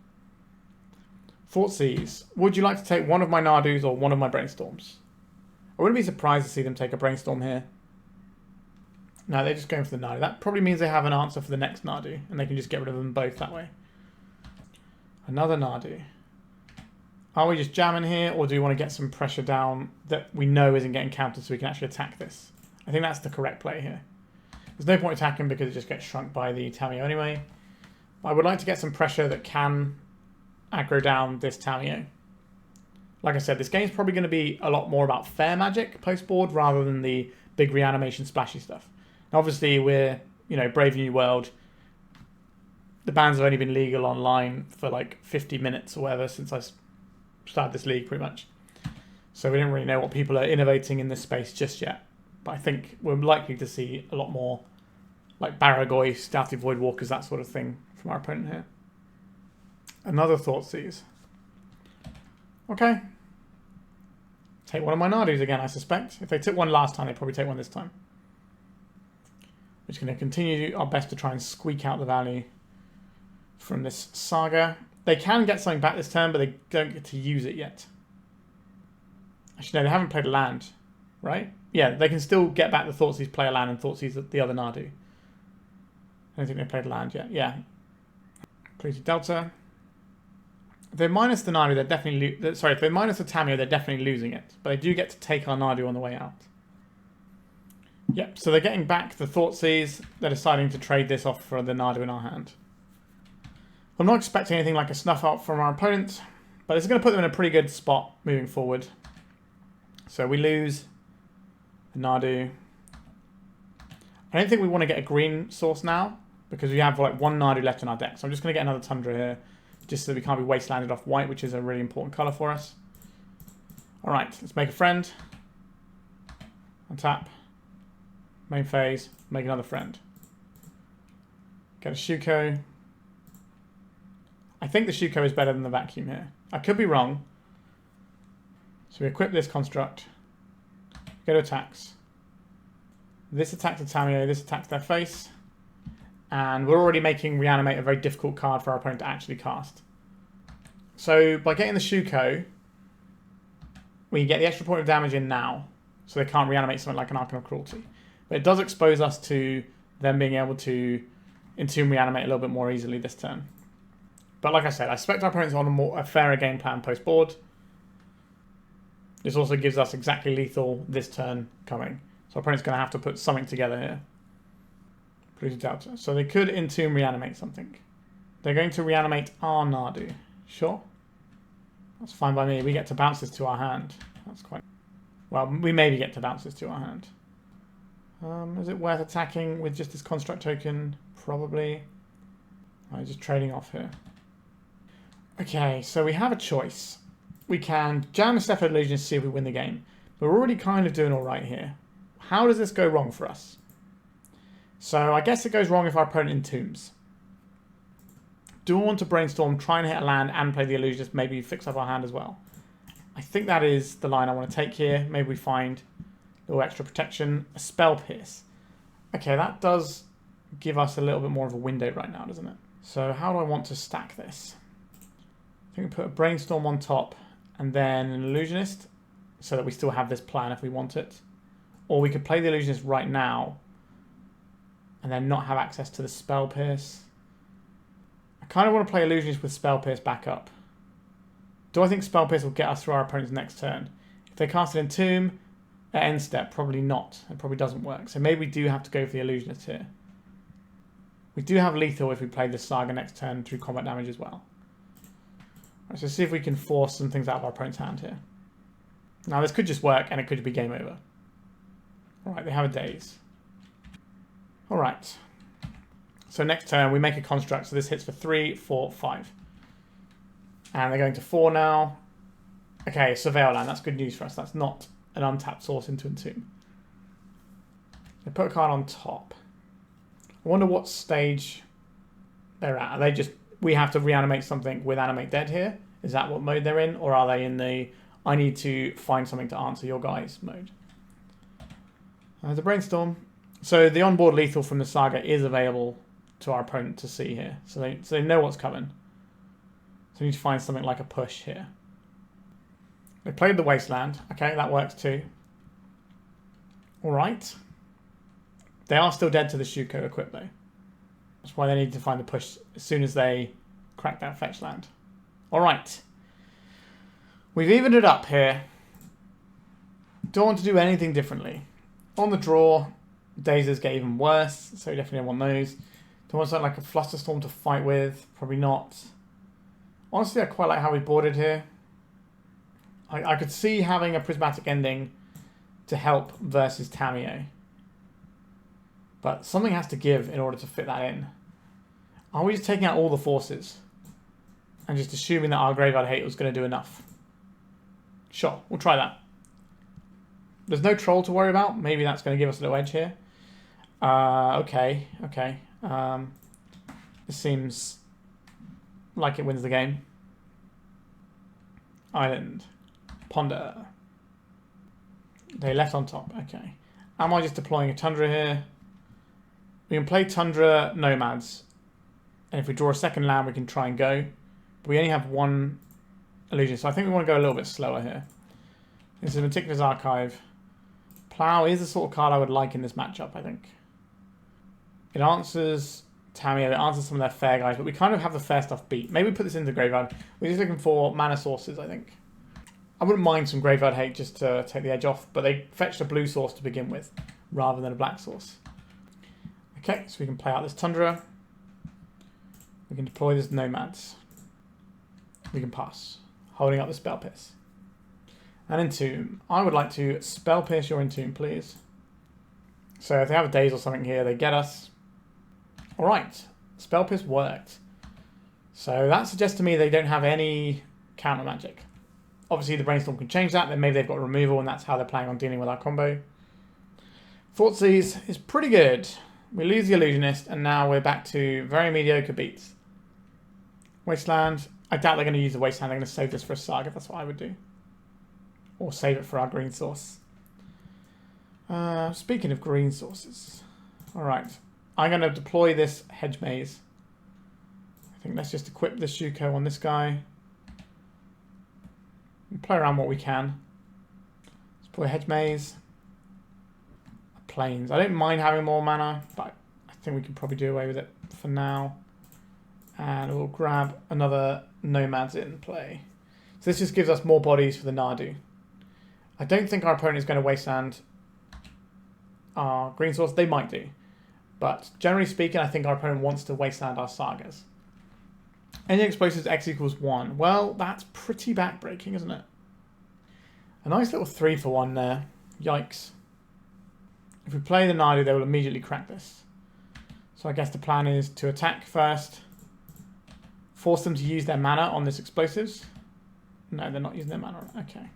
Thoughtseize. Would you like to take one of my Nadus or one of my Brainstorms? I wouldn't be surprised to see them take a Brainstorm here. No, they're just going for the Nadu. That probably means they have an answer for the next Nadu, and they can just get rid of them both that way. Another Nadu. Are we just jamming here, or do we want to get some pressure down that we know isn't getting countered so we can actually attack this? I think that's the correct play here. There's no point attacking because it just gets shrunk by the Tamiyo anyway. I would like to get some pressure that can aggro down this Tamiyo. Like I said, this game's probably going to be a lot more about fair magic post-board rather than the big reanimation splashy stuff. Now, obviously, we're, Brave New World. The bans have only been legal online for like 50 minutes or whatever since I started this league, pretty much. So we don't really know what people are innovating in this space just yet. But I think we're likely to see a lot more like Baragoi, Stealthy Voidwalkers, that sort of thing from our opponent here. Another Thoughtseize. Okay. Take one of my Nadus again, I suspect. If they took one last time, they probably take one this time. We're just going to continue our best to try and squeak out the value from this Saga. They can get something back this turn, but they don't get to use it yet. Actually, no, they haven't played a land, right? Yeah, they can still get back the Thoughtseize, play a land, and Thoughtseize the other Nadu. I don't think they played a land yet. Yeah. Please Delta. If they minus the Nadu, they're definitely... if they minus the Tamiyo, they're definitely losing it. But they do get to take our Nadu on the way out. Yep, so they're getting back the Thoughtseize. They're deciding to trade this off for the Nadu in our hand. I'm not expecting anything like a snuff out from our opponent, but it's going to put them in a pretty good spot moving forward. So we lose the Nadu. I don't think we want to get a green source now, because we have like one Nadu left in our deck. So I'm just going to get another Tundra here, just so we can't be wastelanded off white, which is a really important colour for us. Alright, let's make a friend. Untap. Main phase. Make another friend. Get a Shuko. I think the Shuko is better than the vacuum here. I could be wrong. So we equip this construct. Go to attacks. This attacks the Tamiyo, this attacks their face. And we're already making Reanimate a very difficult card for our opponent to actually cast. So by getting the Shuko, we get the extra point of damage in now. So they can't reanimate something like an Archon of Cruelty. But it does expose us to them being able to Entomb Reanimate a little bit more easily this turn. But like I said, I expect our opponents on a fairer game plan post-board. This also gives us exactly lethal this turn coming. So our opponent's going to have to put something together here. Produce Delta. So they could Entomb Reanimate something. They're going to reanimate our Nadu. Sure. That's fine by me. We get to bounce this to our hand. That's quite... Well, we maybe get to bounce this to our hand. Is it worth attacking with just this construct token? Probably. I'm just trading off here. Okay, so we have a choice. We can jam the Cephalid Illusionist to see if we win the game. But we're already kind of doing alright here. How does this go wrong for us? So I guess it goes wrong if our opponent entombs. Do I want to Brainstorm, try and hit a land and play the Illusionist, maybe fix up our hand as well? I think that is the line I want to take here. Maybe we find a little extra protection. A Spell Pierce. Okay, that does give us a little bit more of a window right now, doesn't it? So how do I want to stack this? I think we put a Brainstorm on top and then an Illusionist so that we still have this plan if we want it. Or we could play the Illusionist right now and then not have access to the Spell Pierce. I kind of want to play Illusionist with Spell Pierce back up. Do I think Spell Pierce will get us through our opponent's next turn? If they cast it in Tomb at end step, probably not. It probably doesn't work. So maybe we do have to go for the Illusionist here. We do have lethal if we play the Saga next turn through combat damage as well. Right, so see if we can force some things out of our opponent's hand here. Now this could just work and it could be game over. Alright, they have a Daze. Alright. So next turn we make a construct, so this hits for 3, 4, 5. And they're going to 4 now. Okay, Surveil Land, that's good news for us. That's not an untapped source into Entomb. They put a card on top. I wonder what stage they're at. Are they just, we have to reanimate something with Animate Dead here? Is that what mode they're in? Or are they in the, I need to find something to answer your guys mode? The Brainstorm. So the onboard lethal from the Saga is available to our opponent to see here. So they know what's coming. So we need to find something like a push here. They played the Wasteland. Okay, that works too. Alright. They are still dead to the Shuko equip though. That's why they need to find the push as soon as they crack that fetch land. Alright. We've evened it up here. Don't want to do anything differently. On the draw, Dazes get even worse, so we definitely don't want those. Don't want something like a Flusterstorm to fight with. Probably not. Honestly, I quite like how we boarded here. I could see having a Prismatic Ending to help versus Tamiyo. But something has to give in order to fit that in. Are we just taking out all the forces? And just assuming that our Graveyard Hate was going to do enough? Sure, we'll try that. There's no troll to worry about. Maybe that's going to give us a little edge here. Okay. This seems like it wins the game. Island. Ponder. They left on top. Okay. Am I just deploying a Tundra here? We can play Tundra Nomads. And if we draw a second land, we can try and go. But we only have one illusion, so I think we want to go a little bit slower here. This is Meticulous Archive. Plow is the sort of card I would like in this matchup, I think. It answers Tamiyo, it answers some of their fair guys, but we kind of have the fair stuff beat. Maybe we put this into the graveyard. We're just looking for mana sources, I think. I wouldn't mind some Graveyard Hate just to take the edge off, but they fetched a blue source to begin with, rather than a black source. Okay, so we can play out this Tundra. We can deploy this Nomads. We can pass. Holding up the Spell Pierce. And Entomb. I would like to Spell Pierce your Entomb, please. So if they have a Daze or something here, they get us. Alright. Spell Pierce worked. So that suggests to me they don't have any counter magic. Obviously the Brainstorm can change that, then maybe they've got removal and that's how they're planning on dealing with our combo. Thoughtseize is pretty good. We lose the Illusionist and now we're back to very mediocre beats. Wasteland. I doubt they're going to use the Wasteland. They're going to save this for a Saga. That's what I would do. Or save it for our green source. Speaking of green sources. Alright. I'm going to deploy this Hedge Maze. I think let's just equip the Shuko on this guy. And play around what we can. Let's deploy Hedge Maze. Plains. I don't mind having more mana, but I think we can probably do away with it for now. And we'll grab another Nomads in play. So this just gives us more bodies for the Nadu. I don't think our opponent is going to wasteland our green source. They might do. But generally speaking, I think our opponent wants to wasteland our Sagas. Any explosives X equals 1. Well, that's pretty backbreaking, isn't it? A nice little 3-for-1 there. Yikes. If we play the Nadu, they will immediately crack this. So I guess the plan is to attack first. Force them to use their mana on this explosives. No, they're not using their mana. Okay.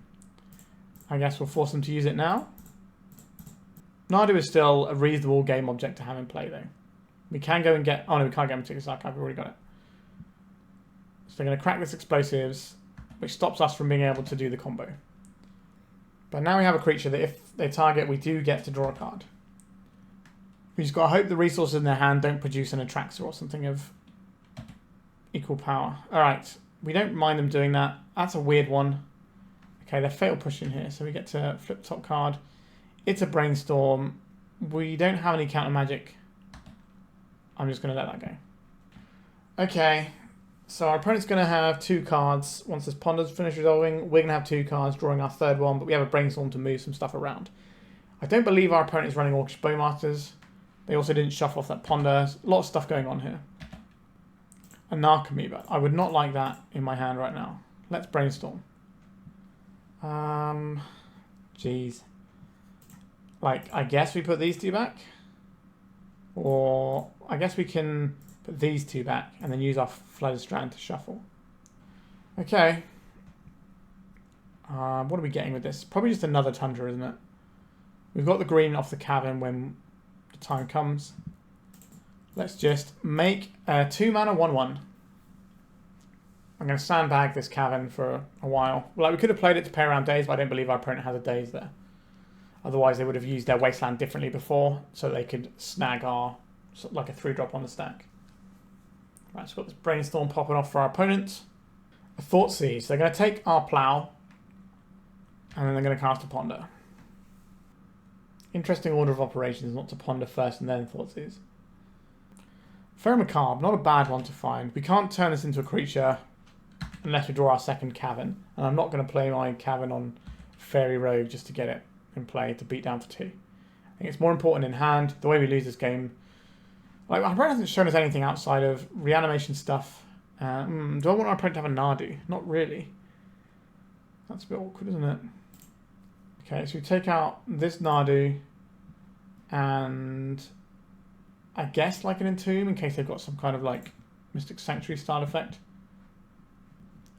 I guess we'll force them to use it now. Nadu is still a reasonable game object to have in play, though. We can go and get... Oh, no, we can't get Meticulous Archive. We've already got it. So they're going to crack this explosives, which stops us from being able to do the combo. But now we have a creature that if they target, we do get to draw a card. We just got to hope the resources in their hand don't produce an Atraxa or something of equal power. Alright, we don't mind them doing that. That's a weird one. Okay, they're fatal pushing here, so we get to flip top card. It's a Brainstorm. We don't have any counter magic. I'm just going to let that go. Okay, so our opponent's going to have 2 cards. Once this Ponder's finished resolving, we're going to have 2 cards, drawing our 3rd one, but we have a Brainstorm to move some stuff around. I don't believe our opponent is running Orcish Bowmasters. They also didn't shuffle off that Ponder. There's a lot of stuff going on here. A Narcomoeba. I would not like that in my hand right now. Let's Brainstorm. Jeez. Like, I guess we put these 2 back. Or I guess we can put these 2 back and then use our Flooded Strand to shuffle. Okay. What are we getting with this? Probably just another Tundra, isn't it? We've got the green off the Cavern when the time comes. Let's just make a 2-mana 1/1. I'm going to sandbag this Cavern for a while. Like, we could have played it to play around Daze, but I don't believe our opponent has a Daze there. Otherwise, they would have used their Wasteland differently before, so they could snag our, like a 3-drop on the stack. Right, so we've got this Brainstorm popping off for our opponent. Thoughtseize. They're going to take our plow, and then they're going to cast a ponder. Interesting order of operations, not to ponder first and then Thoughtseize. Faerie Macabre, not a bad one to find. We can't turn this into a creature unless we draw our second Cavern. And I'm not going to play my Cavern on Fairy Rogue just to get it in play to beat down for 2. I think it's more important in hand. The way we lose this game, like our opponent hasn't shown us anything outside of reanimation stuff. Do I want our opponent to have a Nadu? Not really. That's a bit awkward, isn't it? Okay, so we take out this Nadu and I guess like an Entomb in case they've got some kind of like Mystic Sanctuary style effect.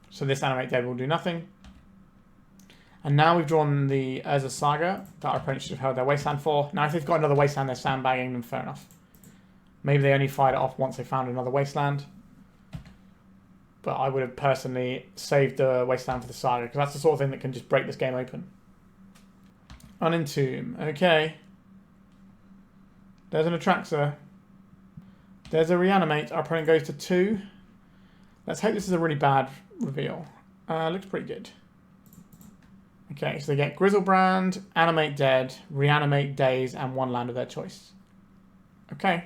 So this Animate Dead will do nothing. And now we've drawn the Urza Saga that our opponent should have held their Wasteland for. Now if they've got another Wasteland they're sandbagging, then fair enough. Maybe they only fired it off once they found another Wasteland. But I would have personally saved the Wasteland for the Saga because that's the sort of thing that can just break this game open. Unentomb. Okay. There's an Atraxa. There's a Reanimate. Our opponent goes to 2. Let's hope this is a really bad reveal. Looks pretty good. Okay, so they get Grizzlebrand, Animate Dead, Reanimate, Daze, and 1 land of their choice. Okay.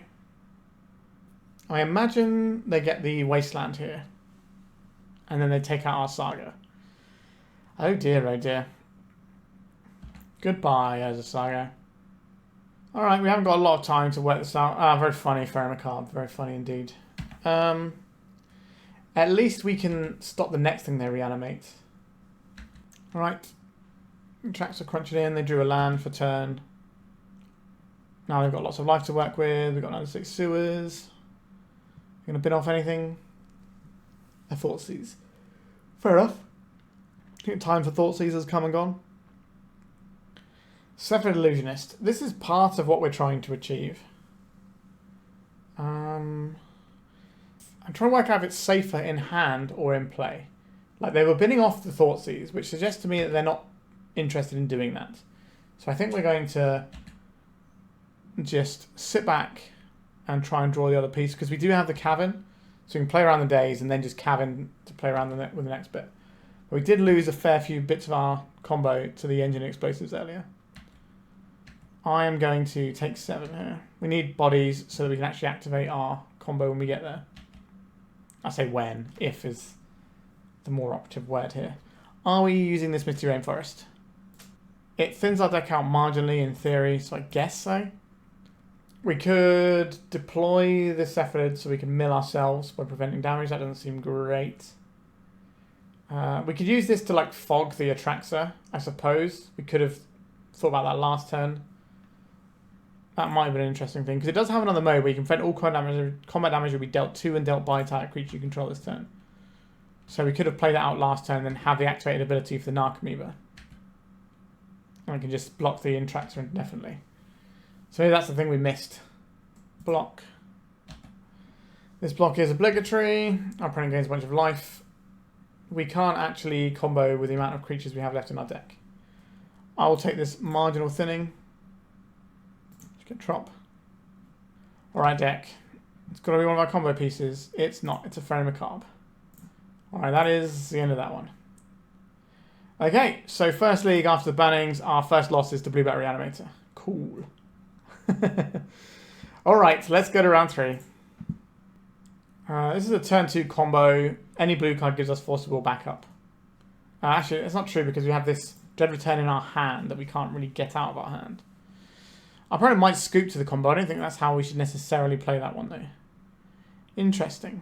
I imagine they get the Wasteland here. And then they take out our Saga. Oh dear, oh dear. Goodbye, as a Saga. Alright, we haven't got a lot of time to work this out. Ah, very funny, Faerie Macabre. Very funny indeed. At least we can stop the next thing they reanimate. Alright. Tracks are crunching in. They drew a land for turn. Now they've got lots of life to work with. We've got another 6 sewers. Going to bin off anything? I Thoughtseize. Fair enough. I think time for Thoughtseize has come and gone. Cephalid Illusionist. This is part of what we're trying to achieve. I'm trying to work out if it's safer in hand or in play. Like they were binning off the Thoughtseize, which suggests to me that they're not interested in doing that. So I think we're going to just sit back and try and draw the other piece because we do have the Cavern. So we can play around the Daze and then just Cavern to play around with the next bit. But we did lose a fair few bits of our combo to the engine explosives earlier. I am going to take 7 here. We need bodies so that we can actually activate our combo when we get there. I say when, if is the more operative word here. Are we using this Misty Rainforest? It thins our deck out marginally in theory, so I guess so. We could deploy the Cephalid so we can mill ourselves by preventing damage. That doesn't seem great. We could use this to like fog the Atraxa, I suppose. We could have thought about that last turn. That might have been an interesting thing, because it does have another mode where you can prevent all combat damage will be dealt to and dealt by a creature you control this turn. So we could have played that out last turn and then have the activated ability for the Narcomoeba. And we can just block the Atraxa indefinitely. So maybe that's the thing we missed. Block. This block is obligatory. Our opponent gains a bunch of life. We can't actually combo with the amount of creatures we have left in our deck. I will take this marginal thinning. Get trop. Alright, deck. It's got to be one of our combo pieces. It's not. It's a Faerie Macabre. Alright, that is the end of that one. Okay, so first league after the bannings, our first loss is to Blue Bat Reanimator. Cool. Alright, let's go to round 3. This is a turn 2 combo. Any blue card gives us forcible backup. Actually, it's not true because we have this Dread Return in our hand that we can't really get out of our hand. Our opponent might scoop to the combo. I don't think that's how we should necessarily play that one, though. Interesting.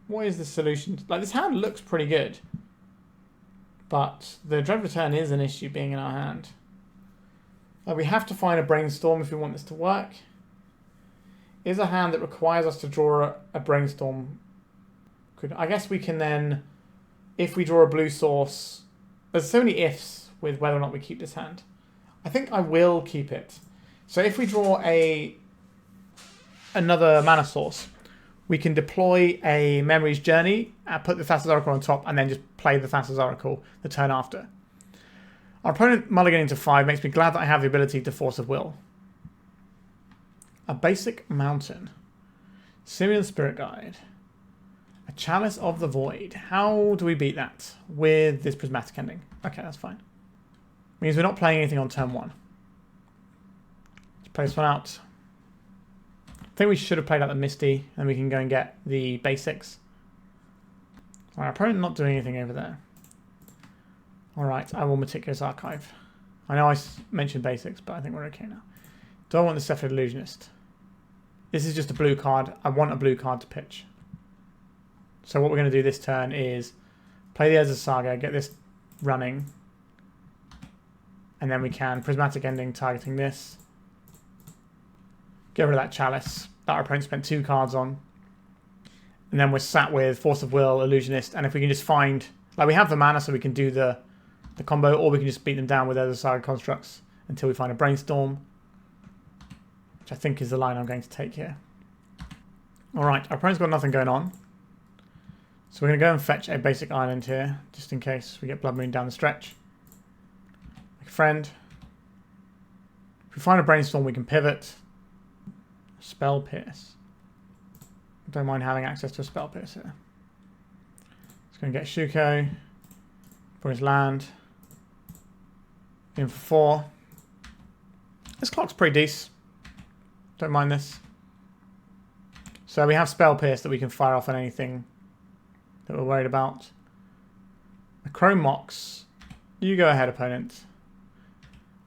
What is the solution? Like, this hand looks pretty good. But the Dread Return is an issue being in our hand. We have to find a Brainstorm if we want this to work. Is a hand that requires us to draw a Brainstorm. I guess we can then, if we draw a blue source... There's so many ifs with whether or not we keep this hand. I think I will keep it. So if we draw another mana source, we can deploy a Memory's Journey, put the Thassa's Oracle on top, and then just play the Thassa's Oracle the turn after. Our opponent mulliganing to 5 makes me glad that I have the ability to Force of Will. A basic mountain. Simian Spirit Guide. A Chalice of the Void. How do we beat that? With this Prismatic Ending. Okay, that's fine. Means we're not playing anything on turn 1. Let's play this one out. I think we should have played out the Misty, and we can go and get the basics. Our opponent not doing anything over there. Alright, I will Meticulous Archive. I know I mentioned basics, but I think we're okay now. Do I want the Cephalid Illusionist? This is just a blue card. I want a blue card to pitch. So what we're going to do this turn is play the Urza Saga, get this running. And then we can Prismatic Ending targeting this. Get rid of that Chalice that our opponent spent 2 cards on. And then we're sat with Force of Will, Illusionist, and if we can just find... Like, we have the mana so we can do the combo, or we can just beat them down with other Saga constructs until we find a Brainstorm. Which I think is the line I'm going to take here. Alright, our opponent's got nothing going on. So we're going to go and fetch a basic island here, just in case we get Blood Moon down the stretch. Make a friend. If we find a Brainstorm, we can pivot. Spell Pierce. Don't mind having access to a Spell Pierce here. It's going to get Shuko for his land. In for 4. This clock's pretty decent. Don't mind this. So we have Spell Pierce that we can fire off on anything that we're worried about. The Chrome Mox. You go ahead, opponent.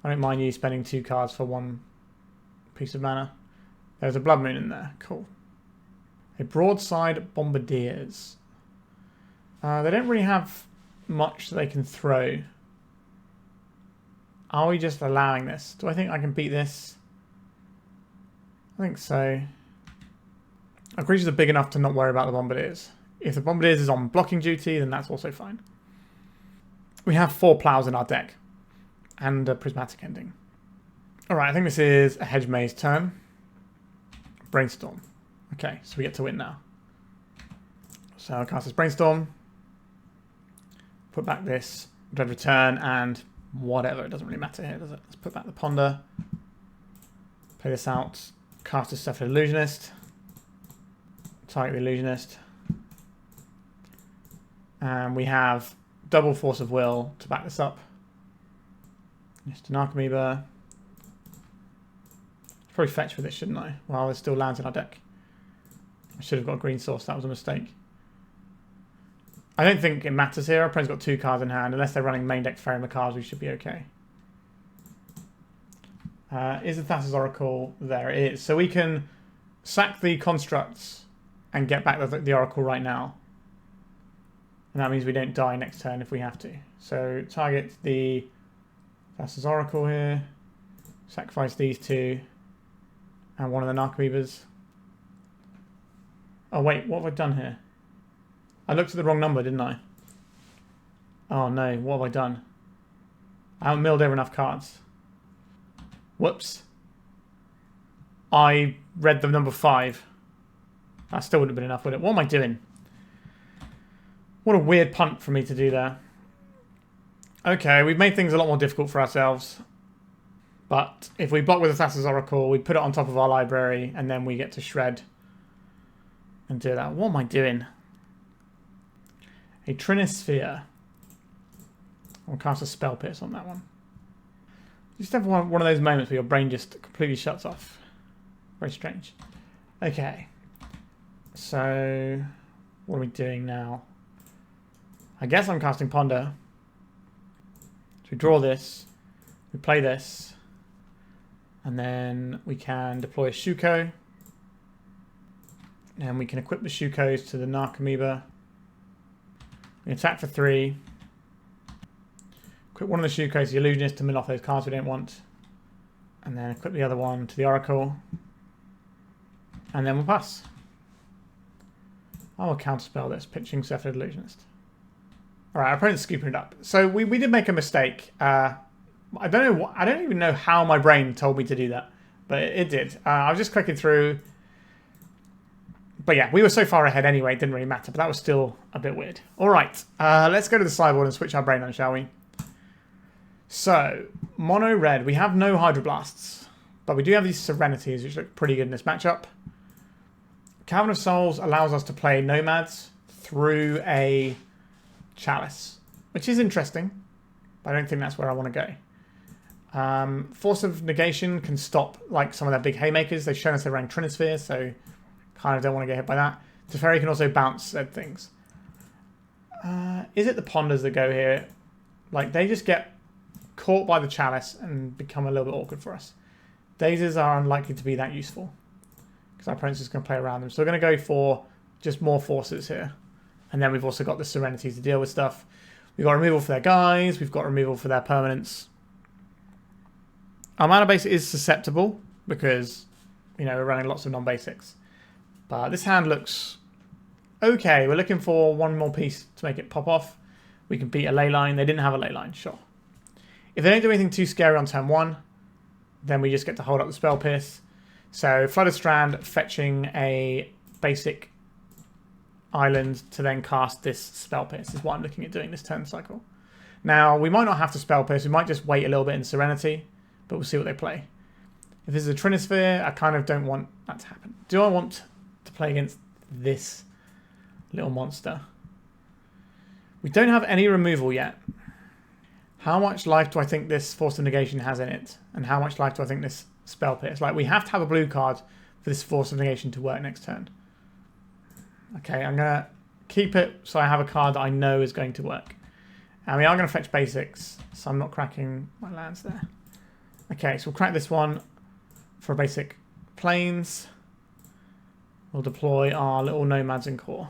I don't mind you spending 2 cards for 1 piece of mana. There's a Blood Moon in there. Cool. A Broadside Bombardiers. They don't really have much that they can throw. Are we just allowing this? Do I think I can beat this? I think so. Our creatures are big enough to not worry about the Bombardiers. If the Bombardiers is on blocking duty, then that's also fine. We have 4 plows in our deck. And a Prismatic Ending. Alright, I think this is a Hedge Maze turn. Brainstorm. Okay, so we get to win now. So I'll cast this Brainstorm. Put back this Dread Return and whatever. It doesn't really matter here, does it? Let's put back the Ponder. Play this out. Cast a Cephalid Illusionist. Target the Illusionist. And we have double Force of Will to back this up. Just a Narcomoeba. Probably fetch with it, shouldn't I? While there's still lands in our deck. I should have got a green source. That was a mistake. I don't think it matters here. Our opponent's got 2 cards in hand. Unless they're running main deck Faerie Macabre, we should be okay. Is the Thassa's Oracle? There it is. So we can sack the constructs and get back the Oracle right now. And that means we don't die next turn if we have to. So target the Thassa's Oracle here. Sacrifice these 2. And one of the Narcomoebas. Oh wait, what have I done here? I looked at the wrong number, didn't I? Oh no, what have I done? I haven't milled over enough cards. Whoops. I read the number 5. That still wouldn't have been enough, would it? What am I doing? What a weird punt for me to do there. Okay, we've made things a lot more difficult for ourselves. But if we block with the Thassa's Oracle, we put it on top of our library, and then we get to shred and do that. What am I doing? A Trinisphere. I'll cast a Spell Pierce on that one. You just have one of those moments where your brain just completely shuts off. Very strange. Okay. So, what are we doing now? I guess I'm casting Ponder. So we draw this. We play this. And then we can deploy a Shuko. And we can equip the Shukos to the Narcomoeba. We attack for 3. Equip one of the Shukos to the Illusionist to mill off those cards we don't want. And then equip the other one to the Oracle. And then we'll pass. I will counterspell this, pitching Cephalid Illusionist. Alright, our opponent's scooping it up. So we did make a mistake. I don't even know how my brain told me to do that, but it did. I was just clicking through. But yeah, we were so far ahead anyway, it didn't really matter, but that was still a bit weird. Alright, let's go to the sideboard and switch our brain on, shall we? So, mono red, we have no Hydroblasts, but we do have these Serenities, which look pretty good in this matchup. Cavern of Souls allows us to play Nomads through a chalice, which is interesting, but I don't think that's where I want to go. Force of Negation can stop like some of their big haymakers. They've shown us they rank Trinisphere, so kind of don't want to get hit by that. Teferi can also bounce said things. Is it the Ponders that go here? Like, they just get caught by the chalice and become a little bit awkward for us. Dazes are unlikely to be that useful because our opponent's just going to play around them. So we're going to go for just more forces here. And then we've also got the Serenity to deal with stuff. We've got removal for their guys. We've got removal for their permanents. Our mana base is susceptible because, you know, we're running lots of non-basics. But this hand looks okay. We're looking for one more piece to make it pop off. We can beat a ley line. They didn't have a ley line, sure. If they don't do anything too scary on turn 1, then we just get to hold up the Spell Pierce. So Flooded Strand fetching a basic island to then cast this Spell Pierce is what I'm looking at doing this turn cycle. Now, we might not have to Spell Pierce. We might just wait a little bit in Serenity, but we'll see what they play. If this is a Trinisphere, I kind of don't want that to happen. Do I want to play against this little monster? We don't have any removal yet. How much life do I think this Force of Negation has in it? And how much life do I think this Spell Pierce? Like, we have to have a blue card for this Force of Negation to work next turn. Okay, I'm going to keep it so I have a card that I know is going to work. And we are going to fetch basics, so I'm not cracking my lands there. Okay, so we'll crack this one for a basic plains. We'll deploy our little Nomads en-Kor.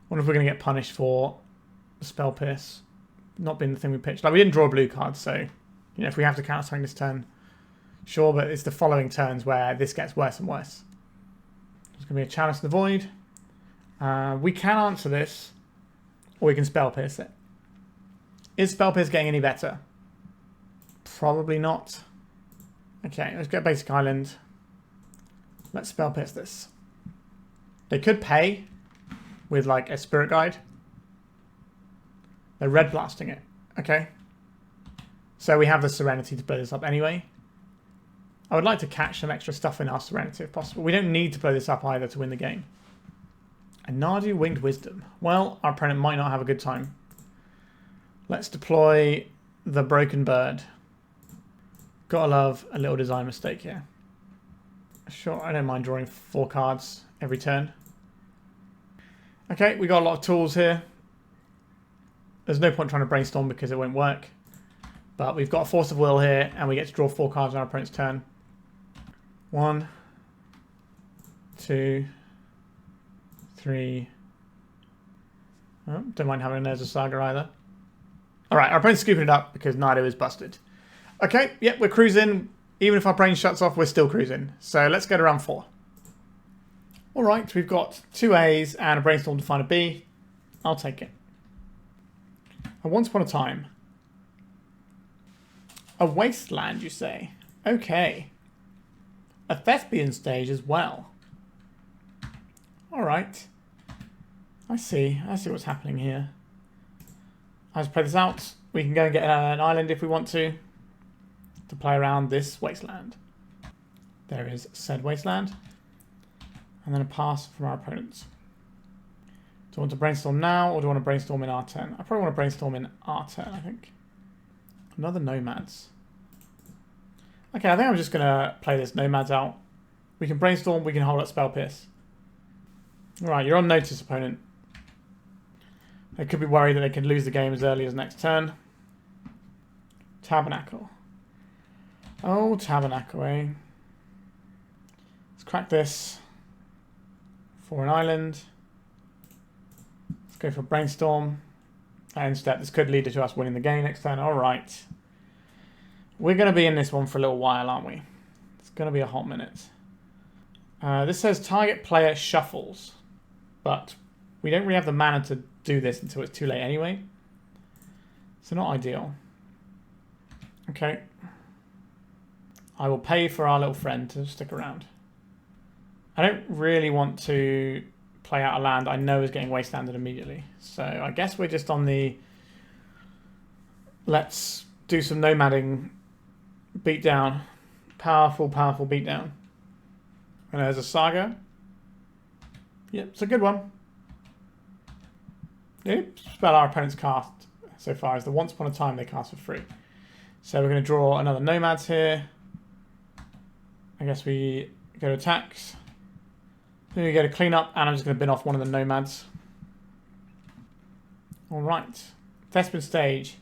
Wonder if we're going to get punished for the Spell Pierce not being the thing we pitched. Like, we didn't draw a blue card, so, you know, if we have to counter something this turn, sure, but it's the following turns where this gets worse and worse. There's going to be a Chalice in the Void. We can answer this, or we can Spell Pierce it. Is Spell Pierce getting any better? Probably not. Okay, let's get Basic Island. Let's Spell Pierce this. They could pay with, like, a Spirit Guide. They're red blasting it. Okay. So we have the Serenity to blow this up anyway. I would like to catch some extra stuff in our Serenity if possible. We don't need to blow this up either to win the game. And Nadu Winged Wisdom. Well, our opponent might not have a good time. Let's deploy the Broken Bird. Gotta love a little design mistake here. Sure, I don't mind drawing 4 cards every turn. Okay, we got a lot of tools here. There's no point trying to brainstorm because it won't work. But we've got a Force of Will here, and we get to draw 4 cards on our opponent's turn. 1, 2, 3. Oh, don't mind having there's a Saga either. Alright, our opponent's scooping it up because Nadu is busted. Okay, yep, we're cruising. Even if our brain shuts off, we're still cruising. So let's go to round 4. Alright, we've got 2 A's and a Brainstorm to find a B. I'll take it. And once upon a time. A wasteland, you say? Okay. A thespian stage as well. Alright. I see what's happening here. Let's play this out. We can go and get an island if we want to play around this wasteland. There is said wasteland. And then a pass from our opponents. Do I want to brainstorm now, or do I want to brainstorm in our turn? I probably want to brainstorm in our turn, I think. Another Nomads. Okay, I think I'm just going to play this Nomads out. We can brainstorm, we can hold up Spell Pierce. Alright, you're on notice, opponent. They could be worried that they could lose the game as early as next turn. Tabernacle. Oh, Tabernacle, eh? Let's crack this for an island. Let's go for Brainstorm. And step. This could lead to us winning the game next turn. Alright. We're going to be in this one for a little while, aren't we? It's going to be a hot minute. This says target player shuffles. But we don't really have the mana to do this until it's too late anyway. So not ideal. Okay. I will pay for our little friend to stick around. I don't really want to play out a land I know is getting wastelanded immediately. So I guess we're just on the let's do some nomading beatdown. Powerful, powerful beatdown. And there's a Saga. Yep, it's a good one. The only spell our opponents cast so far is the Once Upon a Time they cast for free. So we're going to draw another Nomads here. I guess we go to attacks. Then we go to clean up, and I'm just going to bin off one of the Nomads. Alright. Thespian stage.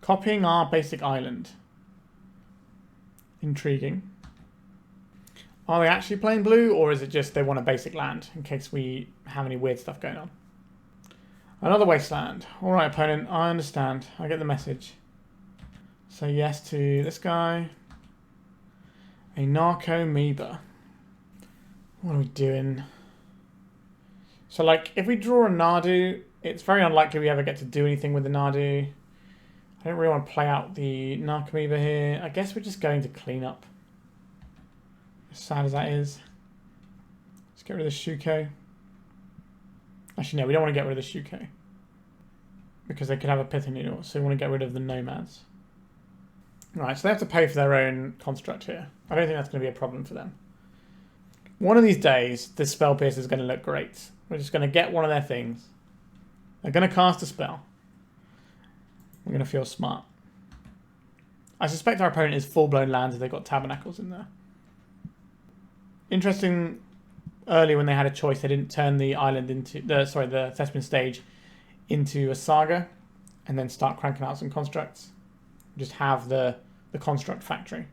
Copying our basic island. Intriguing. Are they actually playing blue, or is it just they want a basic land in case we have any weird stuff going on? Another wasteland. Alright, opponent, I understand. I get the message. Say yes to this guy. A Narcomoeba. What are we doing? So, like, if we draw a Nadu, it's very unlikely we ever get to do anything with the Nadu. I don't really want to play out the Narcomoeba here. I guess we're just going to clean up. As sad as that is. Let's get rid of the Shuko. Actually, no, we don't want to get rid of the Shuko. Because they could have a Pithing Needle, so we want to get rid of the Nomads. Right, so they have to pay for their own construct here. I don't think that's going to be a problem for them. One of these days, this Spell Pierce is going to look great. We're just going to get one of their things. They're going to cast a spell. We're going to feel smart. I suspect our opponent is full-blown lands if they've got Tabernacles in there. Interesting, earlier when they had a choice, they didn't turn the island into the Thespian stage into a Saga and then start cranking out some constructs. Just have the construct factory.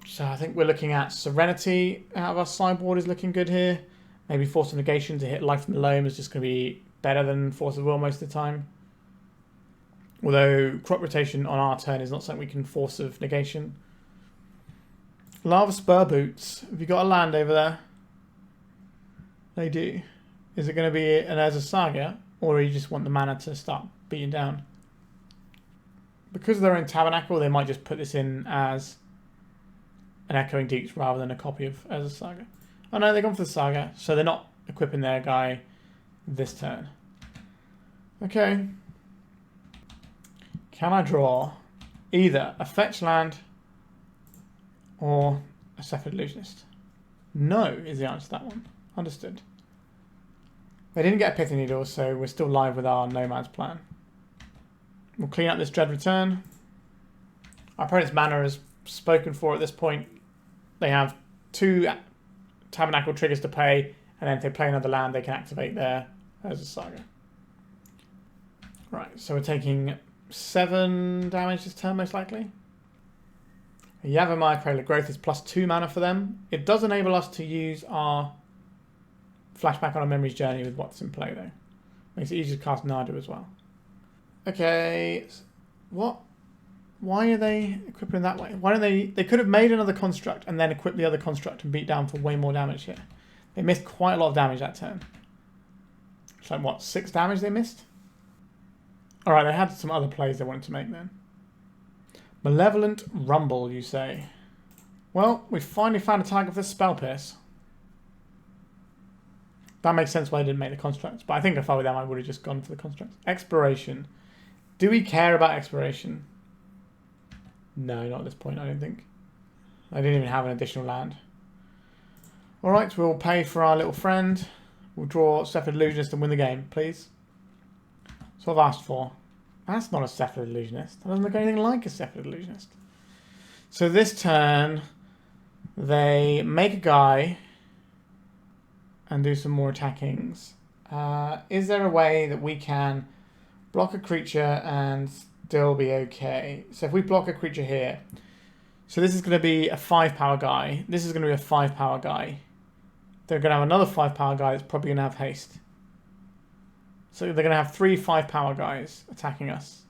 So I think we're looking at Serenity out of our sideboard is looking good here. Maybe Force of Negation to hit Life from the Loam is just going to be better than Force of Will most of the time. Although crop rotation on our turn is not something we can Force of Negation. Lava Spur Boots. Have you got a land over there? They do. Is it going to be an Urza Saga, or you just want the mana to start beating down? Because they're in Tabernacle, they might just put this in as an Echoing Deeps rather than a copy of Urza Saga. Oh no, they've gone for the Saga, so they're not equipping their guy this turn. Okay. Can I draw either a fetch land or a Cephalid Illusionist? No is the answer to that one. Understood. They didn't get a Pithing Needle, so we're still live with our Nomads plan. We'll clean up this Dread Return. Our opponent's mana is spoken for at this point. They have 2 Tabernacle triggers to pay, and then if they play another land, they can activate their Urza Saga. Right, so we're taking 7 damage this turn, most likely. Yavimaya, Cradle of Growth is +2 mana for them. It does enable us to use our Flashback on a Memory's Journey with what's in play, though. Makes it easier to cast Nadu as well. Okay, what? Why are they equipping that way? Why don't they could have made another construct and then equip the other construct and beat down for way more damage here. They missed quite a lot of damage that turn. It's like, what, 6 damage they missed? Alright, they had some other plays they wanted to make then. Malevolent Rumble, you say? Well, we finally found a target for the Spell Pierce. That makes sense why they didn't make the constructs. But I think if I were them, I would have just gone for the constructs. Exploration. Do we care about exploration? No, not at this point, I don't think. I didn't even have an additional land. Alright, we'll pay for our little friend. We'll draw Cephalid Illusionist and win the game, please. That's what I've asked for. That's not a Cephalid Illusionist. That doesn't look anything like a Cephalid Illusionist. So this turn, they make a guy and do some more attackings. Is there a way that we can block a creature and still be okay? So if we block a creature here, so this is going to be a 5-power guy. This is going to be a 5-power guy. They're going to have another 5-power guy that's probably going to have haste. So they're going to have 3 5-power guys attacking us.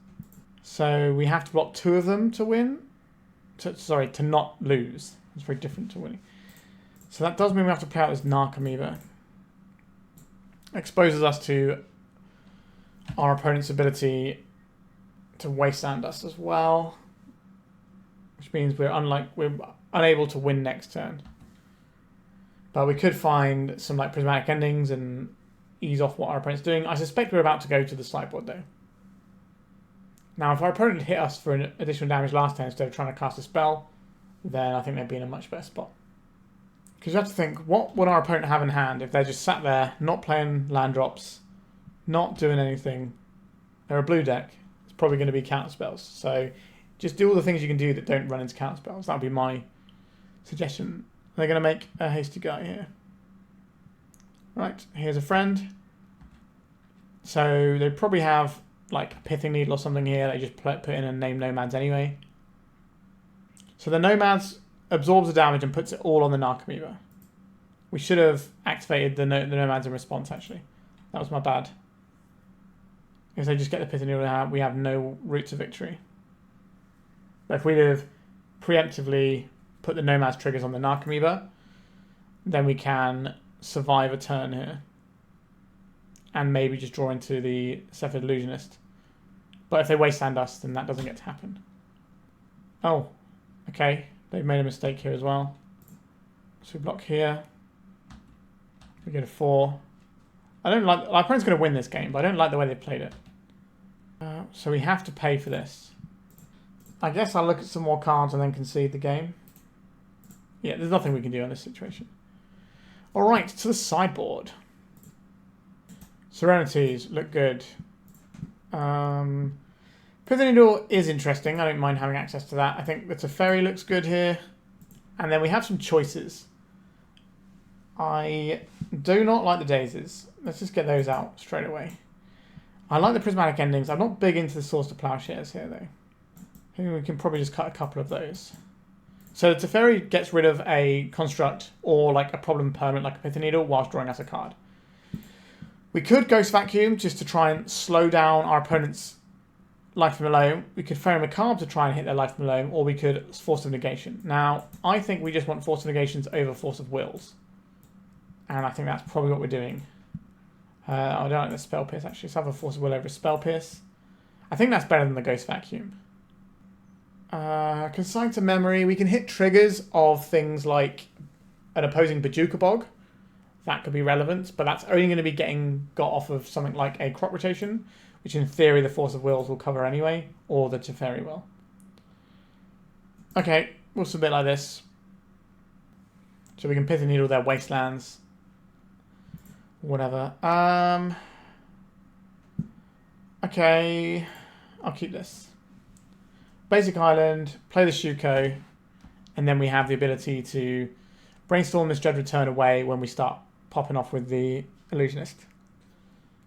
So we have to block 2 of them to win. To not lose. It's very different to winning. So that does mean we have to play out this Narcomoeba. Exposes us to our opponent's ability to wasteland us as well. Which means we're unable to win next turn. But we could find some like prismatic endings and ease off what our opponent's doing. I suspect we're about to go to the sideboard though. Now if our opponent hit us for an additional damage last turn instead of trying to cast a spell, then I think they'd be in a much better spot. Because you have to think, what would our opponent have in hand if they're just sat there, not playing land drops, not doing anything. They're a blue deck. It's probably going to be counter spells. So just do all the things you can do that don't run into counter spells. That would be my suggestion. They're going to make a hasty guy here. Right, here's a friend. So they probably have like a Pithing Needle or something here. They just put in and name Nomads anyway. So the Nomads absorbs the damage and puts it all on the Narcomoeba. We should have activated the Nomads in response, actually. That was my bad. If they just get the Pithing Needle out, we have no route to victory. But if we'd have preemptively put the Nomads triggers on the Narcomoeba, then we can survive a turn here. And maybe just draw into the Cephalid Illusionist. But if they wasteland us, then that doesn't get to happen. Oh, okay. They've made a mistake here as well. So we block here. We go to 4. I don't like... Our opponent's going to win this game, but I don't like the way they played it. So we have to pay for this. I guess I'll look at some more cards and then concede the game. Yeah, there's nothing we can do in this situation. Alright, to the sideboard. Serenities look good. Pithing Needle is interesting. I don't mind having access to that. I think the Teferi looks good here. And then we have some choices. I do not like the Dazes. Let's just get those out straight away. I like the Prismatic Endings. I'm not big into the Source to Plowshares here, though. I think we can probably just cut a couple of those. So the Teferi gets rid of a construct or like a problem permanent like a Pithing Needle whilst drawing us a card. We could Ghost Vacuum just to try and slow down our opponent's Life from Below. We could Faerie Macabre to try and hit their Life from Below, or we could Force of Negation. Now, I think we just want Force of Negations over Force of Wills. And I think that's probably what we're doing. I don't like the Spell Pierce, actually. Let's have a Force of Will over a Spell Pierce. I think that's better than the Ghost Vacuum. Consign to Memory. We can hit triggers of things like an opposing Bajuka Bog. That could be relevant, but that's only going to be got off of something like a Crop Rotation, which in theory the Force of Wills will cover anyway, or the Teferi will. Okay, we'll submit like this. So we can Pithing Needle their Wastelands. Whatever. Okay, I'll keep this. Basic Island, play the Shuko, and then we have the ability to Brainstorm this Dread Return away when we start popping off with the Illusionist.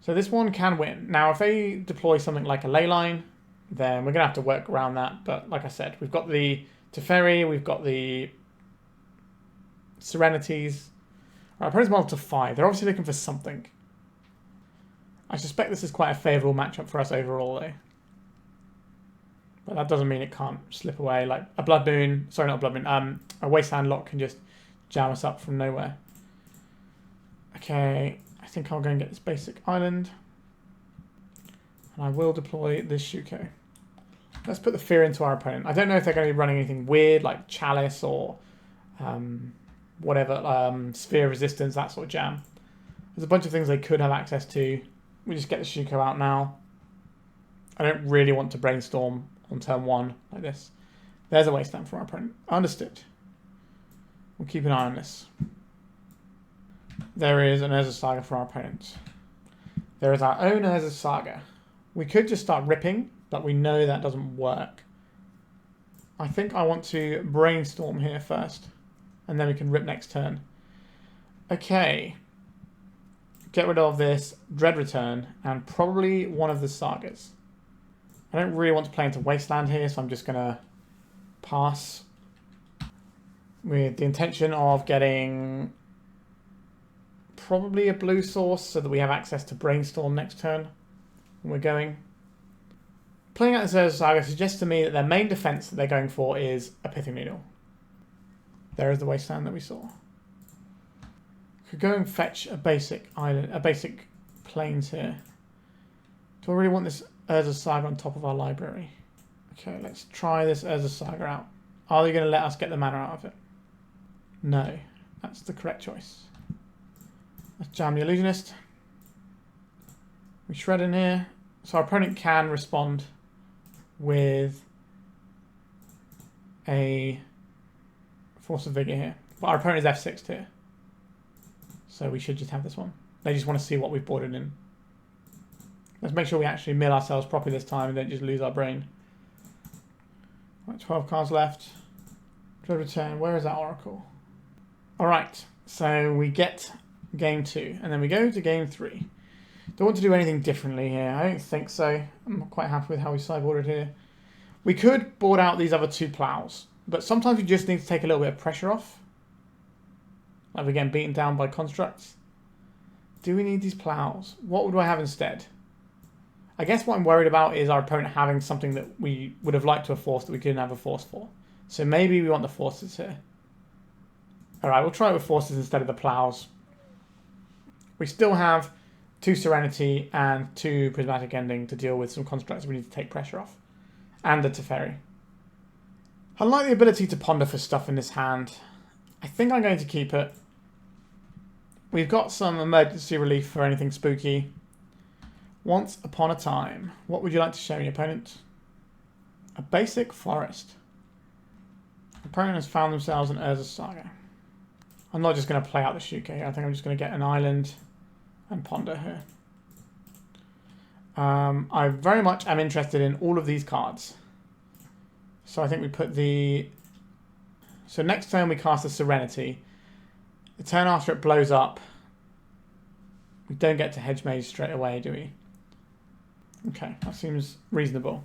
So this one can win. Now, if they deploy something like a Leyline, then we're going to have to work around that. But like I said, we've got the Teferi, we've got the Serenities. Our opponent's modeled to 5. They're obviously looking for something. I suspect this is quite a favourable matchup for us overall, though. But that doesn't mean it can't slip away. Like a Blood Moon, sorry, not a Blood Moon, a Wasteland Lock can just jam us up from nowhere. Okay, I think I'll go and get this basic island. And I will deploy this Shuko. Let's put the fear into our opponent. I don't know if they're going to be running anything weird like Chalice or whatever, Sphere Resistance, that sort of jam. There's a bunch of things they could have access to. We just get the Shuko out now. I don't really want to Brainstorm on turn 1 like this. There's a wasteland for our opponent. Understood. We'll keep an eye on this. There is an Urza Saga for our opponent. There is our own Urza Saga. We could just start ripping, but we know that doesn't work. I think I want to Brainstorm here first, and then we can rip next turn. Okay. Get rid of this Dread Return, and probably one of the Sagas. I don't really want to play into Wasteland here, so I'm just going to pass with the intention of getting probably a blue source so that we have access to Brainstorm next turn when we're going. Playing out this Urza Saga suggests to me that their main defense that they're going for is a Pithing Needle. There is the Wasteland that we saw. Could go and fetch a basic island, a basic plains here. Do I really want this Urza Saga on top of our library? Okay, let's try this Urza Saga out. Are they going to let us get the mana out of it? No, that's the correct choice. Let's jam the Illusionist. We shred in here. So our opponent can respond with a Force of Vigor here. But our opponent is F6 here. So we should just have this one. They just want to see what we've boarded in. Let's make sure we actually mill ourselves properly this time and don't just lose our brain. Right, 12 cards left. Draw return. Where is that Oracle? Alright, so we get game 2, and then we go to game 3. Don't want to do anything differently here. I don't think so. I'm quite happy with how we sideboarded here. We could board out these other 2 plows, but sometimes you just need to take a little bit of pressure off. Like we're getting beaten down by constructs. Do we need these plows? What would I have instead? I guess what I'm worried about is our opponent having something that we would have liked to have forced that we couldn't have a force for. So maybe we want the forces here. Alright, we'll try it with forces instead of the plows. We still have 2 Serenity and 2 Prismatic Ending to deal with some constructs we need to take pressure off. And a Teferi. I like the ability to ponder for stuff in this hand. I think I'm going to keep it. We've got some emergency relief for anything spooky. Once upon a time. What would you like to show your opponent? A basic forest. Opponent has found themselves in Urza Saga. I'm not just going to play out the Shuko here. I think I'm just going to get an island and ponder here. I very much am interested in all of these cards. So I think we put the... So next turn we cast the Serenity. The turn after it blows up. We don't get to Hedge Maze straight away, do we? Okay, that seems reasonable.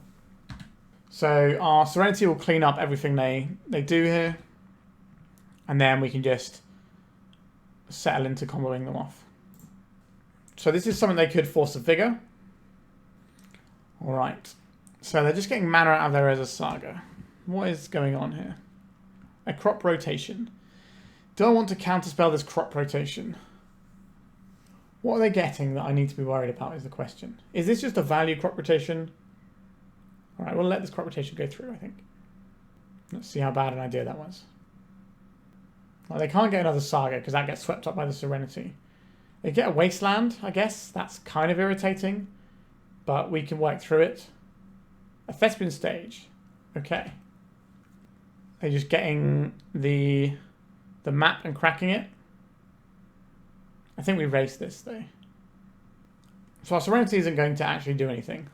So our Serenity will clean up everything they do here. And then we can just settle into comboing them off. So this is something they could force a Vigor. Alright. So they're just getting mana out of their Urza Saga. What is going on here? A crop rotation. Do I want to counterspell this crop rotation? What are they getting that I need to be worried about is the question. Is this just a value crop rotation? Alright, we'll let this crop rotation go through, I think. Let's see how bad an idea that was. Well, they can't get another Saga because that gets swept up by the Serenity. They get a Wasteland, I guess. That's kind of irritating. But we can work through it. A Thespian Stage. Okay. They're just getting the map and cracking it. I think we race this, though. So our Serenity isn't going to actually do anything.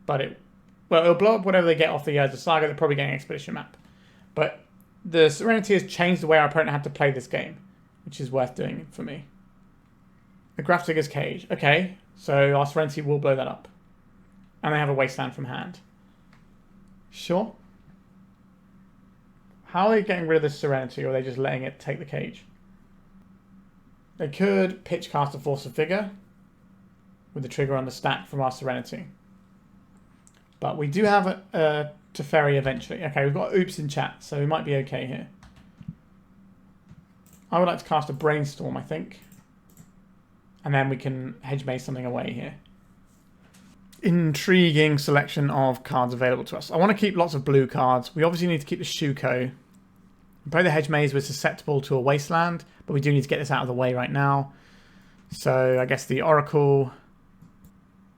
But it'll blow up whatever they get off the Urza Saga. They're probably getting Expedition Map. But the Serenity has changed the way our opponent had to play this game, which is worth doing for me. The Grafdigger's Cage. Okay, so our Serenity will blow that up. And they have a Wasteland from hand. Sure. How are they getting rid of this Serenity, or are they just letting it take the cage? They could pitch cast a Force of Vigor with the trigger on the stack from our Serenity. But we do have a Teferi eventually. Okay, we've got Oops in chat, so we might be okay here. I would like to cast a Brainstorm, I think. And then we can Hedge Maze something away here. Intriguing selection of cards available to us. I want to keep lots of blue cards. We obviously need to keep the Shuko. Play the Hedge Maze. We're susceptible to a Wasteland, but we do need to get this out of the way right now. So I guess the Oracle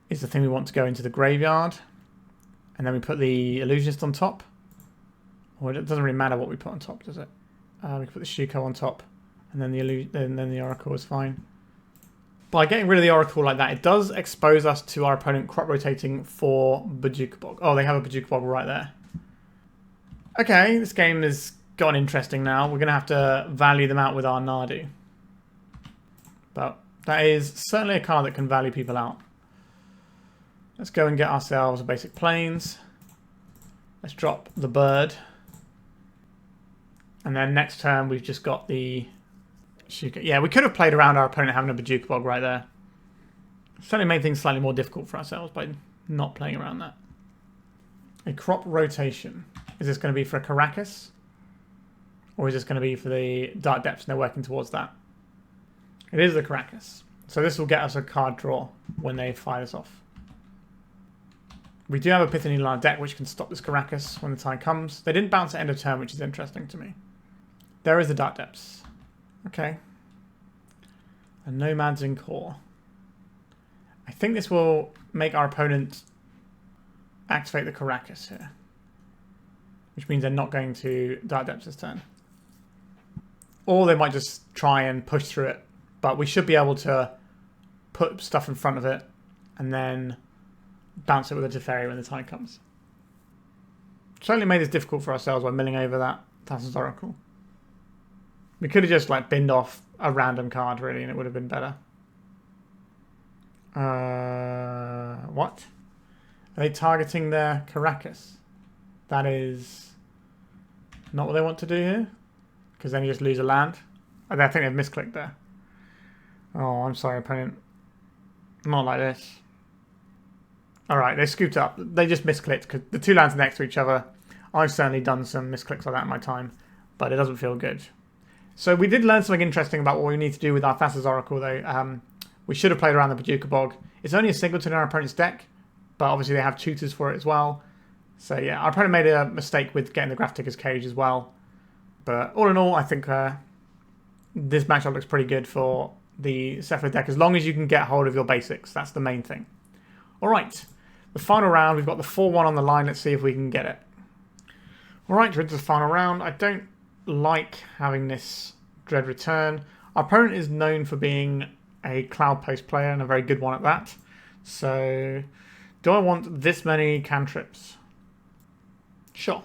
is the thing we want to go into the graveyard. And then we put the Illusionist on top. Or it doesn't really matter what we put on top, does it? We can put the Shuko on top. And then the Oracle is fine. By getting rid of the Oracle like that, it does expose us to our opponent crop rotating for Bojuka Bog. Oh, they have a Bojuka Bog right there. Okay, this game has gotten interesting now. We're going to have to value them out with our Nadu. But that is certainly a card that can value people out. Let's go and get ourselves a basic Plains. Let's drop the bird. And then next turn we've just got the Shuko. Yeah, we could have played around our opponent having a Bojuka Bog right there. Certainly made things slightly more difficult for ourselves by not playing around that. A crop rotation. Is this going to be for a Caracas? Or is this going to be for the Dark Depths and they're working towards that? It is the Caracas. So this will get us a card draw when they fire this off. We do have a Pithing Needle on our deck which can stop this Caracas when the time comes. They didn't bounce at end of turn, which is interesting to me. There is the Dark Depths. Okay. And Nomads en-Kor. I think this will make our opponent activate the Caracas here. Which means they're not going to Dark Depths this turn. Or they might just try and push through it. But we should be able to put stuff in front of it and then bounce it with a Teferi when the time comes. Certainly made this difficult for ourselves by milling over that Thassa's Oracle. We could have just like binned off a random card really and it would have been better. What? Are they targeting their Caracas? That is not what they want to do here. Because then you just lose a land. I think they've misclicked there. Oh, I'm sorry, opponent. Not like this. Alright, they scooped up. They just misclicked because the two lands are next to each other. I've certainly done some misclicks like that in my time, but it doesn't feel good. So we did learn something interesting about what we need to do with our Thassa's Oracle, though. We should have played around the Paducah Bog. It's only a singleton in our opponent's deck, but obviously they have tutors for it as well. So yeah, our opponent made a mistake with getting the Graph Digger's Cage as well. But all in all, I think this matchup looks pretty good for the Cephalid deck, as long as you can get hold of your basics. That's the main thing. Alright, the final round, we've got the 4-1 on the line. Let's see if we can get it. Alright, we're into the final round. I don't like having this Dread Return. Our opponent is known for being a Cloud Post player, and a very good one at that. So, do I want this many cantrips? Sure.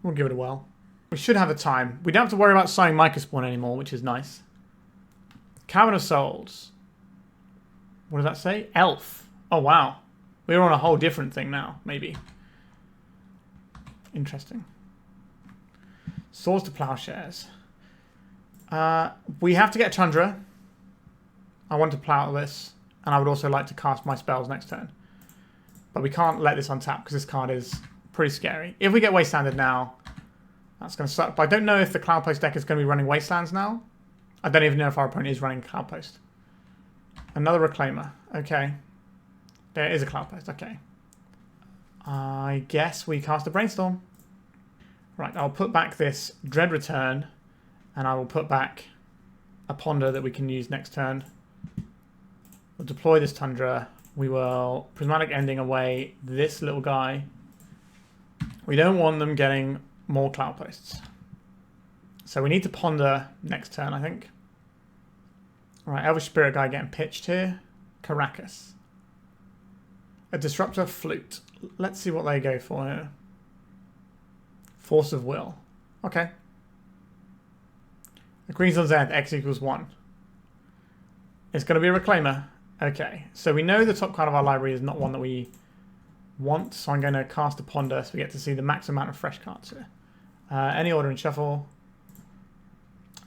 We'll give it a whirl. We should have the time. We don't have to worry about summoning Mica Spawn anymore, which is nice. Cavern of Souls. What does that say? Elf. Oh, wow. We're on a whole different thing now, maybe. Interesting. Swords to Plowshares. We have to get a Tundra. I want to plow this, and I would also like to cast my spells next turn. But we can't let this untap because this card is pretty scary. If we get Wastelanded now, that's going to suck. But I don't know if the Cloud Post deck is going to be running Wastelands now. I don't even know if our opponent is running Cloud Post. Another Reclaimer. Okay. There is a Cloud Post. Okay. I guess we cast a Brainstorm. Right, I'll put back this Dread Return, and I will put back a Ponder that we can use next turn. We'll deploy this Tundra. We will Prismatic Ending away this little guy. We don't want them getting more Cloud Posts. So we need to Ponder next turn, I think. Alright, Elvish Spirit guy getting pitched here. Caracas. A Disruptor Flute. Let's see what they go for here. Force of Will. Okay. The Queen's on Zenith, X equals 1. It's going to be a Reclaimer. Okay, so we know the top card of our library is not one that we want, so I'm going to cast a Ponder so we get to see the max amount of fresh cards here. Any order in shuffle.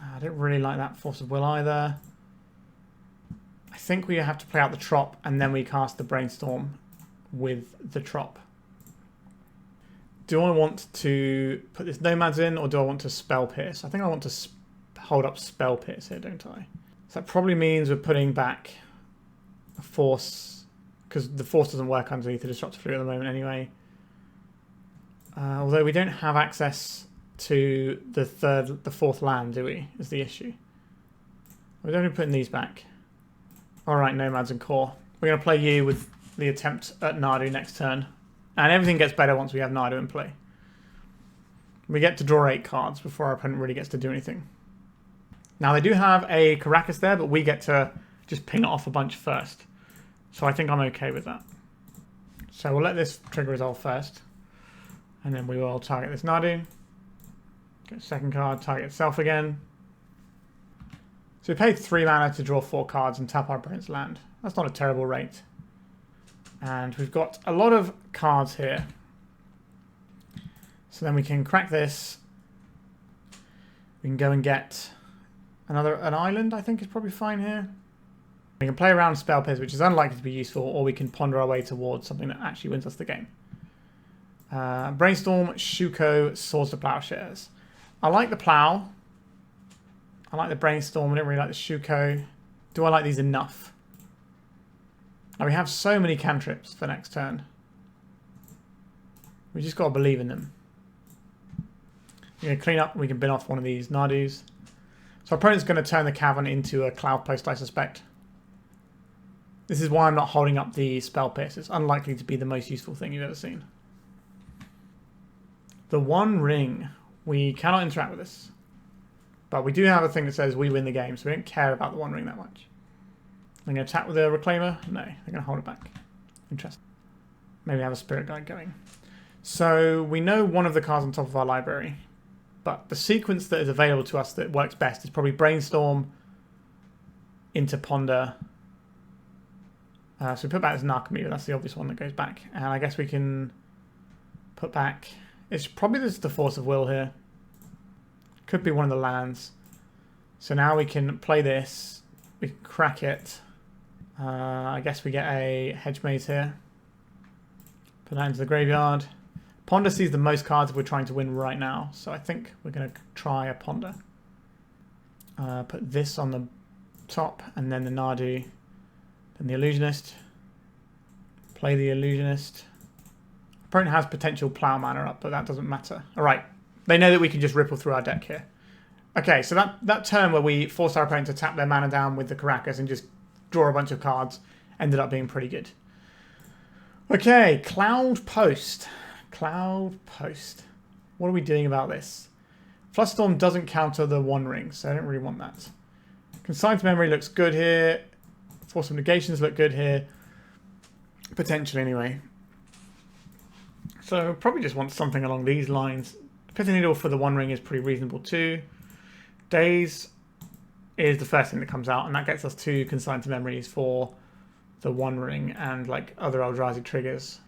I don't really like that Force of Will either. I think we have to play out the Trop and then we cast the Brainstorm with the Trop. Do I want to put this Nomads in, or do I want to Spell Pierce? I think I want to hold up Spell Pierce here, don't I? So that probably means we're putting back a Force, because the Force doesn't work underneath the Disruptor Flute at the moment anyway. Although we don't have access to the fourth land, do we? Is the issue. We're only putting these back. Alright, Nomads and Core. We're going to play you with the attempt at Nadu next turn. And everything gets better once we have Nadu in play. We get to draw 8 cards before our opponent really gets to do anything. Now they do have a Caracas there, but we get to just ping it off a bunch first. So I think I'm okay with that. So we'll let this trigger resolve first. And then we will target this Nadu. Get a second card, target itself again. So we paid 3 mana to draw 4 cards and tap our opponent's land. That's not a terrible rate. And we've got a lot of cards here. So then we can crack this. We can go and get an island, I think is probably fine here. We can play around Spell Pierce, which is unlikely to be useful, or we can ponder our way towards something that actually wins us the game. Brainstorm, Shuko, Swords to Plowshares. I like the Plow. I like the Brainstorm. I don't really like the Shuko. Do I like these enough? Now we have so many cantrips for next turn. We just got to believe in them. We're going to clean up. We can bin off one of these Nadus. So our opponent's going to turn the Cavern into a Cloud Post, I suspect. This is why I'm not holding up the Spell Pierce. It's unlikely to be the most useful thing you've ever seen. The One Ring. We cannot interact with this. But we do have a thing that says we win the game, so we don't care about the One Ring that much. They're going to attack with a Reclaimer? No, they're going to hold it back. Interesting. Maybe have a Spirit Guide going. So we know one of the cards on top of our library, but the sequence that is available to us that works best is probably Brainstorm into Ponder. So we put back this Narcomoeba, that's the obvious one that goes back. And I guess we can put back... It's probably just the Force of Will here. Could be one of the lands. So now we can play this. We can crack it. I guess we get a Hedge Maze here. Put that into the graveyard. Ponder sees the most cards if we're trying to win right now. So I think we're going to try a Ponder. Put this on the top and then the Nadu. Then the Illusionist. Play the Illusionist. Opponent has potential Plow mana up, but that doesn't matter. Alright. They know that we can just ripple through our deck here. Okay, so that turn where we forced our opponent to tap their mana down with the Caracas and just draw a bunch of cards ended up being pretty good. Okay, Cloud Post. Cloud Post. What are we doing about this? Flusterstorm doesn't counter the One Ring, so I don't really want that. Consign to Memory looks good here. Force of Negations look good here. Potentially, anyway. So probably just want something along these lines. Pithing Needle for the One Ring is pretty reasonable too. Daze is the first thing that comes out, and that gets us 2 Consign to Memories for the One Ring and like other Eldrazi triggers.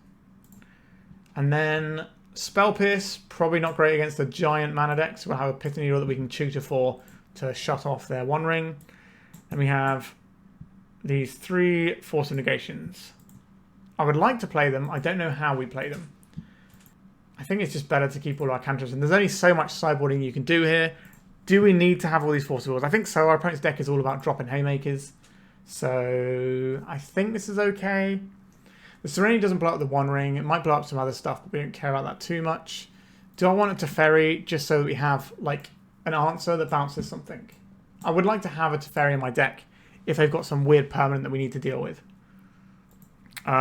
And then Spell Pierce, probably not great against the giant mana decks. We'll have a Pithing Needle that we can tutor for to shut off their One Ring. And we have these 3 Force of Negations. I would like to play them. I don't know how we play them. I think it's just better to keep all our cantrips. And there's only so much sideboarding you can do here. Do we need to have all these Force of Wills? I think so. Our opponent's deck is all about dropping Haymakers. So I think this is okay. The Serenity doesn't blow up the One Ring. It might blow up some other stuff, but we don't care about that too much. Do I want it to Teferi just so that we have like an answer that bounces something? I would like to have a Teferi in my deck if they've got some weird permanent that we need to deal with.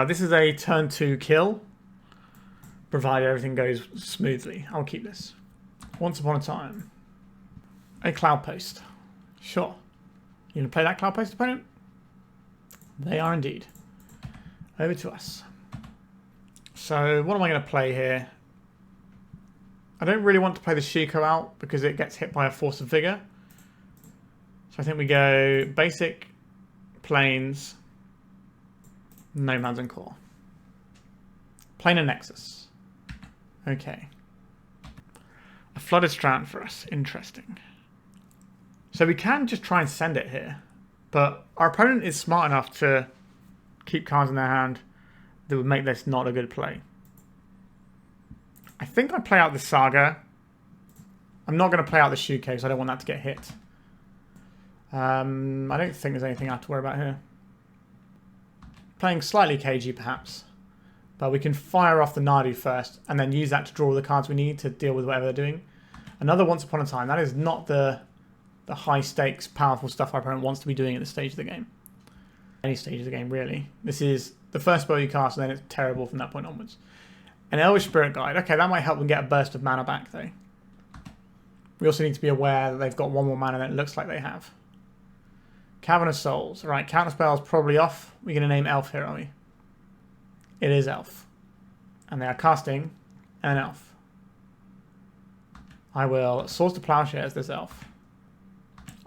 This is a turn 2 kill, provided everything goes smoothly. I'll keep this. Once Upon a Time. A Cloud Post. Sure. You going to play that Cloud Post, opponent? They are indeed. Over to us. So what am I going to play here? I don't really want to play the Shuko out because it gets hit by a Force of Vigor. So I think we go basic, plains, Nomads and Core. Planar Nexus. Okay. A Flooded Strand for us. Interesting. So we can just try and send it here. But our opponent is smart enough to keep cards in their hand that would make this not a good play. I think I play out the Saga. I'm not going to play out the Shuko because I don't want that to get hit. I don't think there's anything I have to worry about here. Playing slightly cagey perhaps. But we can fire off the Nadu first and then use that to draw all the cards we need to deal with whatever they're doing. Another Once Upon a Time. That is not the high stakes, powerful stuff our opponent wants to be doing at this stage of the game. Any stage of the game, really. This is the first spell you cast and then it's terrible from that point onwards. An Elvish Spirit Guide. Okay, that might help them get a burst of mana back, though. We also need to be aware that they've got 1 more mana than it looks like they have. Cavern of Souls. All right, counterspell's probably off. We're going to name Elf here, are we? It is Elf. And they are casting an Elf. I will source the Plowshares this Elf.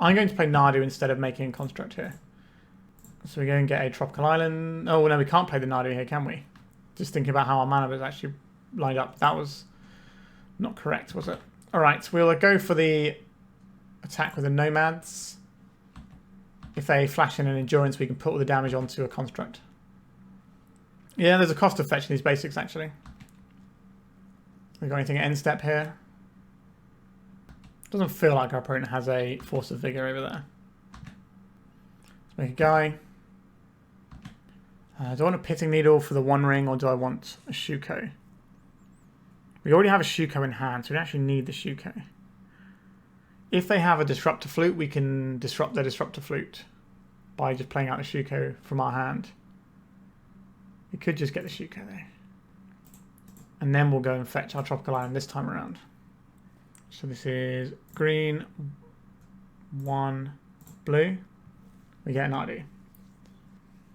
I'm going to play Nadu instead of making a construct here. So we go and get a Tropical Island. Oh, no, we can't play the Nadu here, can we? Just thinking about how our mana was actually lined up. That was not correct, was it? Alright, so we'll go for the attack with the Nomads. If they flash in an Endurance, we can put all the damage onto a construct. Yeah, there's a cost of fetching these basics, actually. We got anything at end step here? Doesn't feel like our opponent has a Force of Vigor over there. Let's make a guy. Do I want a Pithing Needle for the One Ring or do I want a Shuko? We already have a Shuko in hand, so we don't actually need the Shuko. If they have a Disruptor Flute, we can disrupt their Disruptor Flute by just playing out the Shuko from our hand. We could just get the Shuko there. And then we'll go and fetch our Tropical Island this time around. So this is green, 1 blue. We get an Nadu.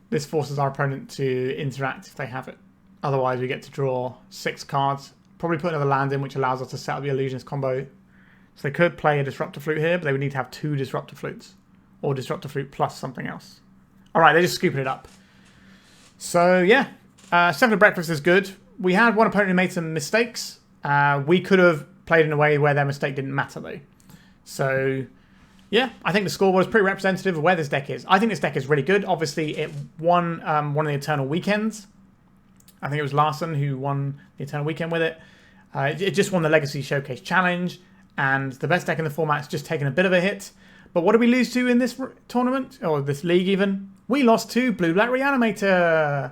This forces our opponent to interact if they have it. Otherwise, we get to draw 6 cards. Probably put another land in, which allows us to set up the Illusionist combo. So they could play a Disruptor Flute here, but they would need to have 2 Disruptor Flutes. Or Disruptor Flute plus something else. Alright, they're just scooping it up. So, yeah. Cephalid Breakfast is good. We had one opponent who made some mistakes. We could have played in a way where their mistake didn't matter, though. So, yeah, I think the scoreboard is pretty representative of where this deck is. I think this deck is really good. Obviously, it won one of the Eternal Weekends. I think it was Larson who won the Eternal Weekend with it. It just won the Legacy Showcase Challenge. And the best deck in the format has just taken a bit of a hit. But what did we lose to in this tournament? Or this league, even? We lost to Blue-Black Reanimator.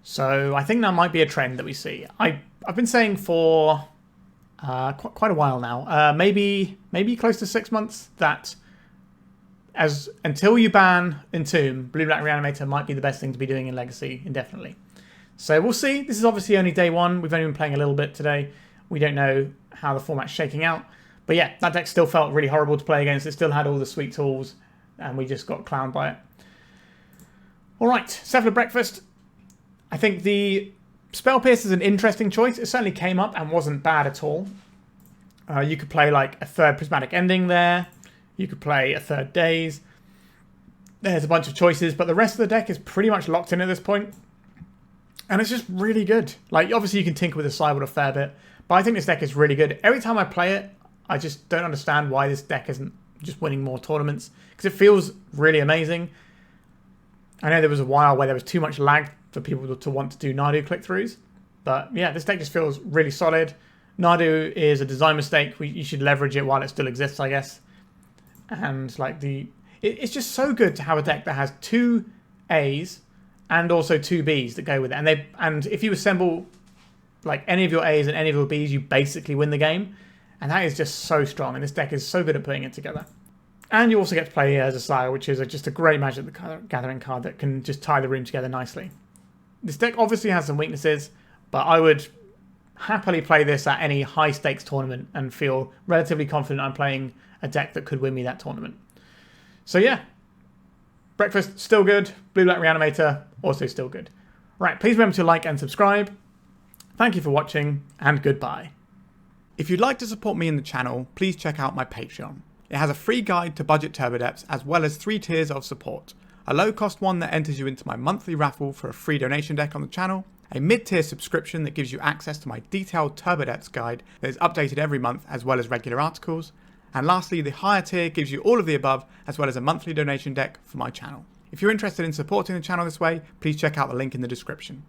So I think that might be a trend that we see. I've been saying for quite a while now, maybe close to 6 months, that until you ban Entomb, Blue-Black Reanimator might be the best thing to be doing in Legacy indefinitely. So we'll see. This is obviously only day 1. We've only been playing a little bit today. We don't know how the format's shaking out. But yeah, that deck still felt really horrible to play against. It still had all the sweet tools, and we just got clowned by it. Alright, Cephalid Breakfast. I think the Spell Pierce is an interesting choice. It certainly came up and wasn't bad at all. You could play like a 3rd Prismatic Ending there. You could play a 3rd Daze. There's a bunch of choices, but the rest of the deck is pretty much locked in at this point. And it's just really good. Like, obviously you can tinker with the sideboard a fair bit, but I think this deck is really good. Every time I play it, I just don't understand why this deck isn't just winning more tournaments, because it feels really amazing. I know there was a while where there was too much lag for people to want to do Nadu click-throughs, but yeah, this deck just feels really solid. Nadu is a design mistake. You should leverage it while it still exists, I guess. And like it's just so good to have a deck that has 2 A's and also 2 B's that go with it. And if you assemble like any of your A's and any of your B's, you basically win the game. And that is just so strong. And this deck is so good at putting it together. And you also get to play as a Saga, which is just a great Magic the Gathering card that can just tie the room together nicely. This deck obviously has some weaknesses, but I would happily play this at any high-stakes tournament and feel relatively confident I'm playing a deck that could win me that tournament. So yeah, Breakfast, still good. Blue-Black Reanimator, also still good. Right, please remember to like and subscribe. Thank you for watching, and goodbye. If you'd like to support me in the channel, please check out my Patreon. It has a free guide to budget turbo depths, as well as 3 tiers of support. A low-cost one that enters you into my monthly raffle for a free donation deck on the channel, a mid-tier subscription that gives you access to my detailed turbo depths guide that is updated every month, as well as regular articles, and lastly, the higher tier gives you all of the above, as well as a monthly donation deck for my channel. If you're interested in supporting the channel this way, please check out the link in the description.